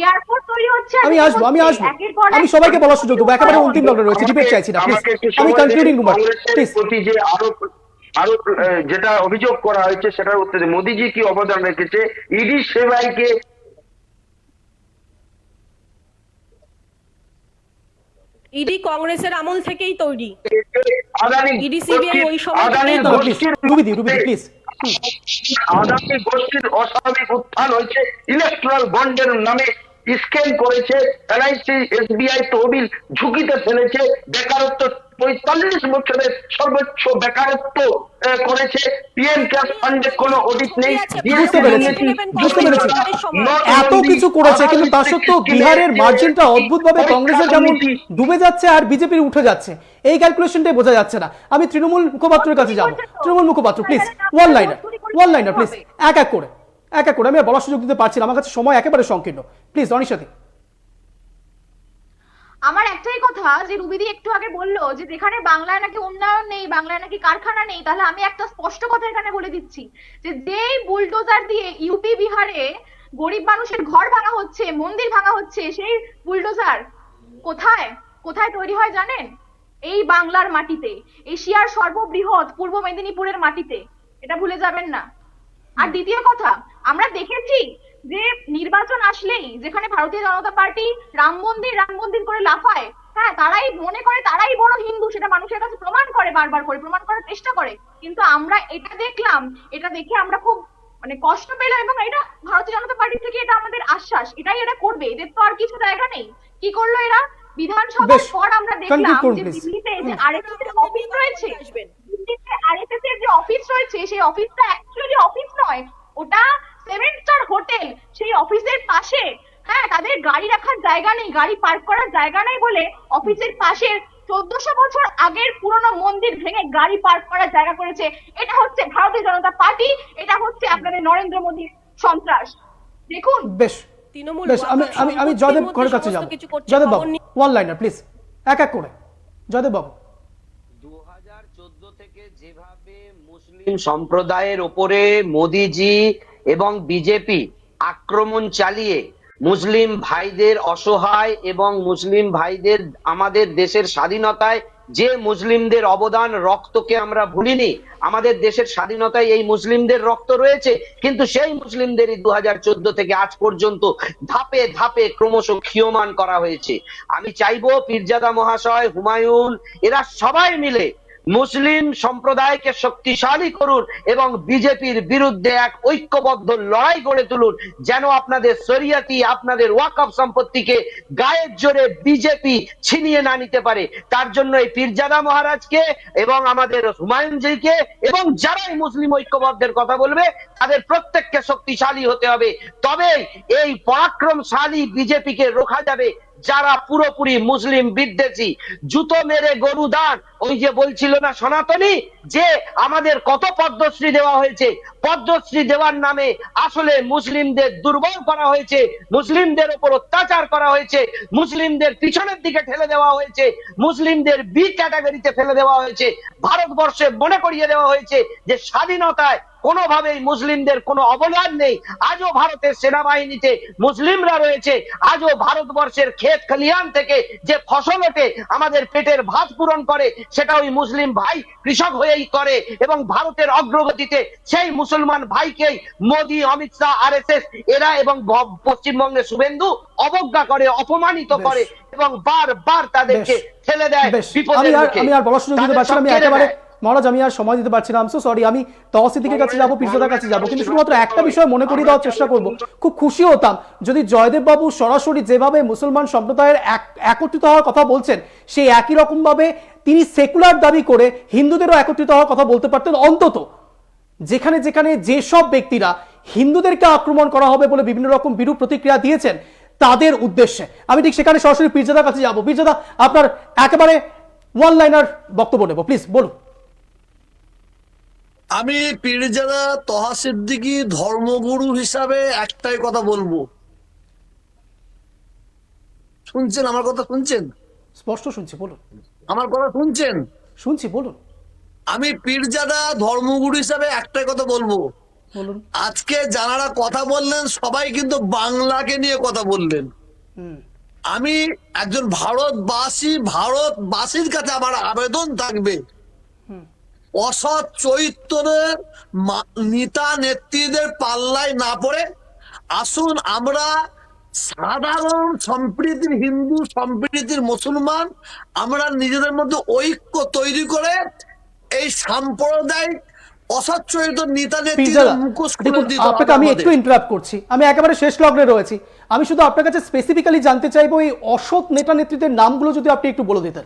এয়ারপোর্ট তৈরি হচ্ছে, আমি আসবো আমি সবাইকে বলার সুযোগ দেবো। একেবারে অন্তিম দলে রয়েছে, ডিবেট চাইছি না প্লিজ। আমি কনক্লুডিং রিমার্ক প্লিজ। যে আরো যেটা অভিযোগ করা হয়েছে সেটার উত্তরে মোদীজি কি অবদান রেখেছে, ইডি সেবাইকে ইডি কংগ্রেসের আমল থেকেই তৈরি। আদানি ইডি সিবিআই ওই সময় আদানি থেকেই তৈরি। রুবিদি প্লিজ। আদানি গোষ্ঠীর অস্বাভাবিক উত্থান হয়েছে, ইলেকট্রাল বন্ডের নামে স্ক্যাম করেছে, এলআইসি এসবিআই তহবিল ঝুঁকিতে ফেলেছে, বেকারত্ব 45 বছরের সর্বোচ্চ বেকারত্ব করেছে, পিএম কেয়ার ফান্ডে কোনো অডিট নেই। বুঝতে পেরেছি। এত কিছু করেছে, কিন্তু তা সত্ত্বেও বিহারের মার্জিনটা অদ্ভুতভাবে কংগ্রেসের যেমন ডুবে যাচ্ছে আর বিজেপির উঠে যাচ্ছে, এই ক্যালকুলেশনটাই বোঝা যাচ্ছে না। আমি তৃণমূল মুখপাত্রের কাছে যাবো। তৃণমূল মুখপাত্র প্লিজ, ওয়ান লাইনার প্লিজ, এক এক করে। আমি আর বলার সুযোগ দিতে পারছি না, আমার কাছে সময় একেবারে সংকীর্ণ। প্লিজ অনিশাদি। আমার একটাই কথা, যে রুবিদি একটু আগে বললো যে যেখানে বাংলায় নাকি উন্নয়ন নেই, বাংলায় নাকি কারখানা নেই, তাহলে আমি একটা স্পষ্ট কথা এখানে বলে দিচ্ছি যে যেই বুলডোজার দিয়ে ইউপি বিহারে গরিব মানুষের ঘর ভাঙা হচ্ছে, মন্দির ভাঙা হচ্ছে, সেই বুলডোজার কোথায় কোথায় তৈরি হয় জানেন? এই বাংলার মাটিতে, এশিয়ার সর্ববৃহৎ পূর্ব মেদিনীপুরের মাটিতে। এটা ভুলে যাবেন না। আর দ্বিতীয় কথা, আমরা দেখেছি যে নির্বাচন আসলেই যেখানে ভারতীয় জনতা পার্টি রাম মন্দির করে লাফায়, হ্যাঁ, তারাই মনে করে তারাই বড় হিন্দু, সেটা মানুষের কাছে প্রমাণ করে, বারবার করে প্রমাণ করার চেষ্টা করে। কিন্তু আমরা এটা দেখলাম, এটা দেখে আমরা খুব কষ্ট পেলাম, এবং এটা ভারতীয় জনতা পার্টি থেকে এটা আমাদের আশ্বাস, এটাই এরা করবে, এদের তো আর কিছু জায়গা নেই। কি করলো এরা? বিধানসভার পর আমরা দেখলাম যে দিল্লিতে যে আরএসএস এর অফিস রয়েছে, দিল্লিতে আরএসএস এর যে অফিস রয়েছে, সেই অফিসটা অ্যাকচুয়ালি অফিস নয়, ওটা 7 স্টার হোটেল। সেই অফিসের পাশে, হ্যাঁ, তাদের গাড়ি রাখার জায়গা নেই, গাড়ি পার্ক করার জায়গা নেই বলে অফিসের পাশের 1400 বছর আগের পুরনো মন্দির ভেঙে গাড়ি পার্ক করার জায়গা করেছে। এটা হচ্ছে ভারতীয় জনতা পার্টি, এটা হচ্ছে আপনাদের নরেন্দ্র মোদীর সন্ত্রাস। দেখুন, বেশ বেশ, আমি জয়দেব ঘরের কাছে যাব। জয়দেব বাবু, ওয়ান লাইনার প্লিজ, এক এক করে। জয়দেব বাবু, 2014 থেকে যেভাবে মুসলিম সম্প্রদায়ের ওপরে মোদিজি এবং বিজেপি আক্রমণ চালিয়ে মুসলিম ভাইদের অসহায় এবং মুসলিম ভাইদের আমাদের দেশের স্বাধীনতায় যে মুসলিমদের অবদান, রক্তকে আমরা ভুলিনি, আমাদের দেশের স্বাধীনতায় এই মুসলিমদের রক্ত রয়েছে, কিন্তু সেই মুসলিমদেরই 2014 থেকে আজ পর্যন্ত ধাপে ধাপে ক্রমশ ক্ষীয়মান করা হয়েছে। আমি চাইবো পীরজাদা মহাশয়, হুমায়ুন, এরা সবাই মিলে মুসলিম সম্প্রদায়কে শক্তিশালী করুন এবং বিজেপির বিরুদ্ধে এক ঐক্যবদ্ধ লড়াই গড়ে তুলুন, যেন আপনাদের শরিয়াতি, আপনাদের ওয়াকফ সম্পত্তিকে গায়ের জোরে বিজেপি ছিনিয়ে না নিতে পারে। তার জন্য এই পীরজাদা মহারাজকে এবং আমাদের হুমায়ুনজিকে এবং যারাই মুসলিম ঐক্যবদ্ধের কথা বলবে তাদের প্রত্যেককে শক্তিশালী হতে হবে, তবে এই পরাক্রমশালী বিজেপিকে রোখা যাবে যারা পুরোপুরি মুসলিম বিদ্বেষী। জুতো মেরে গরু দান, ওই যে বলছিল না সনাতনী যে আমাদের কত পদ্মশ্রী দেওয়া হয়েছে, পদ্মশ্রী দেওয়ার নামে আসলে মুসলিমদের দুর্বল করা হয়েছে, মুসলিমদের উপর অত্যাচার করা হয়েছে, মুসলিমদের পিছনের দিকে ঠেলে দেওয়া হয়েছে, মুসলিমদের বি ক্যাটাগরিতে ফেলে দেওয়া হয়েছে। ভারতবর্ষে মনে করিয়ে দেওয়া হয়েছে যে স্বাধীনতায় কোনোভাবেই মুসলিমদের কোনো অবদান নেই। আজও ভারতের সেনাবাহিনীতে মুসলিমরা রয়েছে, আজও ভারতবর্ষের ক্ষেত খালিয়ান থেকে যে ফসল ওঠে আমাদের পেটের ভাত পূরণ করে, সেটা ওই মুসলিম ভাই কৃষক হয়েই করে, এবং ভারতের অগ্রগতিতে সেই মুসলমান ভাইকেই মোদী, অমিত শাহ, আরএসএস এরা এবং পশ্চিমবঙ্গের শুভেন্দু অবজ্ঞা করে, অপমানিত করে এবং বারবার তাদেরকে ঠেলে দেয় বিপদের মুখে। আমি আর বলার সুযোগ দিতে পারছি না, আমি একেবারে মহারাজ আমি আর সময় দিতে পারছি না, সো সরি। আমি তহসিদ্দিকের কাছে যাবো, পীরজাদার কাছে যাবো, কিন্তু শুধুমাত্র একটা বিষয় মনে করিয়ে দেওয়ার চেষ্টা করব। খুব খুশি হতাম যদি জয়দেব বাবু সরাসরি যেভাবে মুসলমান সম্প্রদায়ের একত্রিত হওয়ার কথা বলছেন, সেই একই রকম ভাবে তিনি সেকুলার দাবি করে হিন্দুদেরও একত্রিত হওয়ার কথা বলতে পারতেন। অন্তত যেখানে যেখানে যেসব ব্যক্তিরা হিন্দুদেরকে আক্রমণ করা হবে বলে বিভিন্ন রকম বিরূপ প্রতিক্রিয়া দিয়েছেন তাদের উদ্দেশ্যে, আমি ঠিক সেখানে সরাসরি পীরজাদার কাছে যাবো। পীরজাদা, আপনার একেবারে ওয়ান লাইনার বক্তব্য নেব, প্লিজ বলুন। আমি পীরজাদা তহা সিদ্দিকী ধর্মগুরু হিসাবে একটাই কথা বলবো, শুনছেন আমার কথা? শুনছেন? স্পষ্ট শুনছি, বলুন। আমার কথা শুনছেন? শুনছি, বলুন। আমি পীরজাদা ধর্মগুরু হিসাবে একটাই কথা বলবো, বলুন। আজকে যারা কথা বললেন সবাই কিন্তু বাংলাকে নিয়ে কথা বললেন। আমি একজন ভারতবাসীর কাছে আমার আবেদন থাকবে, অসৎ চরিত্রের নেতা নেত্রীদের পাল্লায় না পড়ে আসুন আমরা সাধারণ সম্প্রীতির হিন্দু, সম্প্রীতির মুসলমান, আমরা নিজেদের মধ্যে ঐক্য তৈরি করে এই সাম্প্রদায়িক অসৎ চরিত্র নেতা নেত্রীদের মুখোশ খুলে দিতে হবে। আপনাকে আমি একটু ইন্টারাপ্ট করছি, আমি একেবারে শেষ লগ্নে রয়েছি। আমি শুধু আপনার কাছে স্পেসিফিক্যালি জানতে চাইবো এই অসৎ নেতা নেত্রীদের নামগুলো যদি আপনি একটু বলে দিতেন,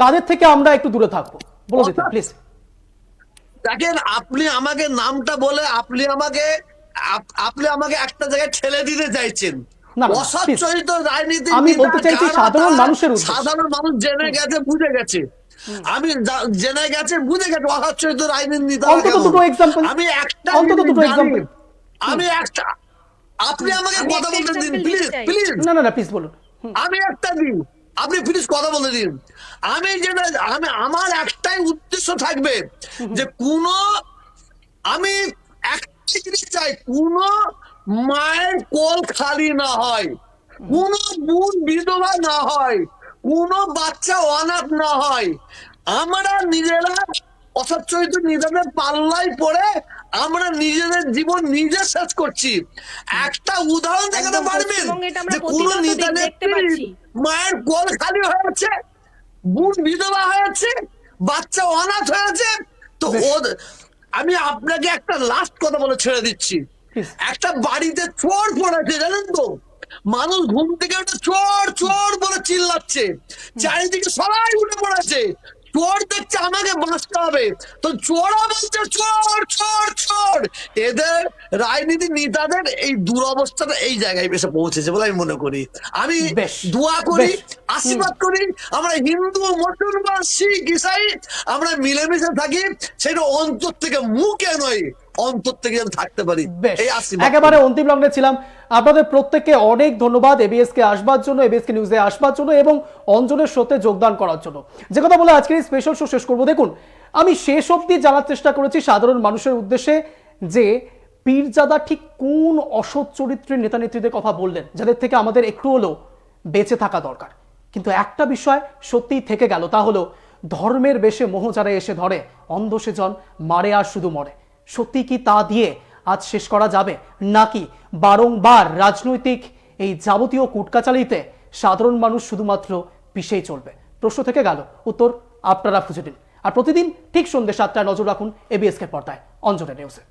কাদের থেকে আমরা একটু দূরে থাকবো, বলে দিতেন প্লিজ। দেখেন, আপনি আমাকে নামটা বলে আপনি আমাকে একটা জায়গায় ঠেলে দিতে চাইছেন। অসৎ চরিত্র রাজনীতি আমি বলতে চাইছি সাধারণ মানুষের উদ্দেশ্যে। সাধারণ মানুষ জেনে গেছে, বুঝে গেছে, আমি জেনে গেছে, বুঝে গেছে অসৎ চরিত্র রাজনীতি। অন্তত দুটো এক্সাম্পল, আমি একটা, আপনি আমাকে কথা বলতে দিন প্লিজ, প্লিজ। না প্লিজ বলুন। আমি একটা দিন, আপনি প্লিজ কথা বলে দিন। আমার একটাই উদ্দেশ্য থাকবে যে আমি একটা জিনিস চাই, কোন মায়ের কোল খালি না হয়, কোন বোন বিধবা না হয়, কোন বাচ্চা অনাথ না হয়। আমরা নিজেরা অসৎ চরিত্র নিজেদের পাল্লায় পড়ে আমরা নিজেদের জীবন নিজে শেষ করছি। একটা উদাহরণ দেখাতে একদম পারবেন পশ্চিমবঙ্গে এটা আমরা যে কোন প্রতিনিয়ত নেতা দেখতে পাচ্ছি। মায়ের কোল খালি হয়েছে, বোন বিধবা হয়েছে, বাচ্চা অনাথ হয়েছে? তো আমি আপনাকে একটা লাস্ট কথা বলে ছেড়ে দিচ্ছি। একটা বাড়িতে চোর পড়েছে, জানেন তো, মানুষ ঘুম থেকে উঠে চোর চোর বলে চিল্লাচ্ছে, চারিদিকে সবাই উঠে পড়েছে, চোর দেখছে আমাকে বাঁচতে হবে, তো চোরও বলছে চোর চোর চোর। এদের রাজনীতি নেতাদের এই দুরবস্থাটা এই জায়গায় এসে পৌঁছেছে বলে আমি মনে করি। আমি দোয়া করি, আশীর্বাদ করি, আমরা হিন্দু মুসলমান শিখ ইসাই আমরা মিলেমিশে থাকি, সেটা অন্তর থেকে মুখে নয়, অন্তর থেকে যেন থাকতে পারি। এই আশীর্বাদ একেবারে অন্তিম লগ্নে ছিলাম। আপনাদের প্রত্যেককে অনেক ধন্যবাদ এবিএস কে আসবার জন্য, এবিএস কে নিউজে আসবার জন্য এবং অঞ্জনের শোতে যোগদান করার জন্য। যে কথা বলে আজকের এই স্পেশাল শো শেষ করবো। দেখুন, আমি শেষ অবধি জানার চেষ্টা করেছি সাধারণ মানুষের উদ্দেশ্যে যে পীরজাদা ঠিক কোন অসৎ চরিত্রের নেতা নেত্রীদের কথা বললেন, যাদের থেকে আমাদের একটু হলেও বেঁচে থাকা দরকার। কিন্তু একটা বিষয় সত্যিই থেকে গেল, তা হলো ধর্মের বেশে মোহ যারা এসে ধরে, অন্ধ সেজন মারে আর শুধু মরে। সত্যি কি তা দিয়ে আজ শেষ করা যাবে, নাকি বারংবার রাজনৈতিক এই যাবতীয় কুটকাচালিতে সাধারণ মানুষ শুধুমাত্র পিছিয়ে চলবে? প্রশ্ন থেকে গেল, উত্তর আপনারা খুঁজে দিন। আর প্রতিদিন ঠিক সন্ধ্যে 7টায় নজর রাখুন এবিএস কে পর্দায় অঞ্জনের নিউজে।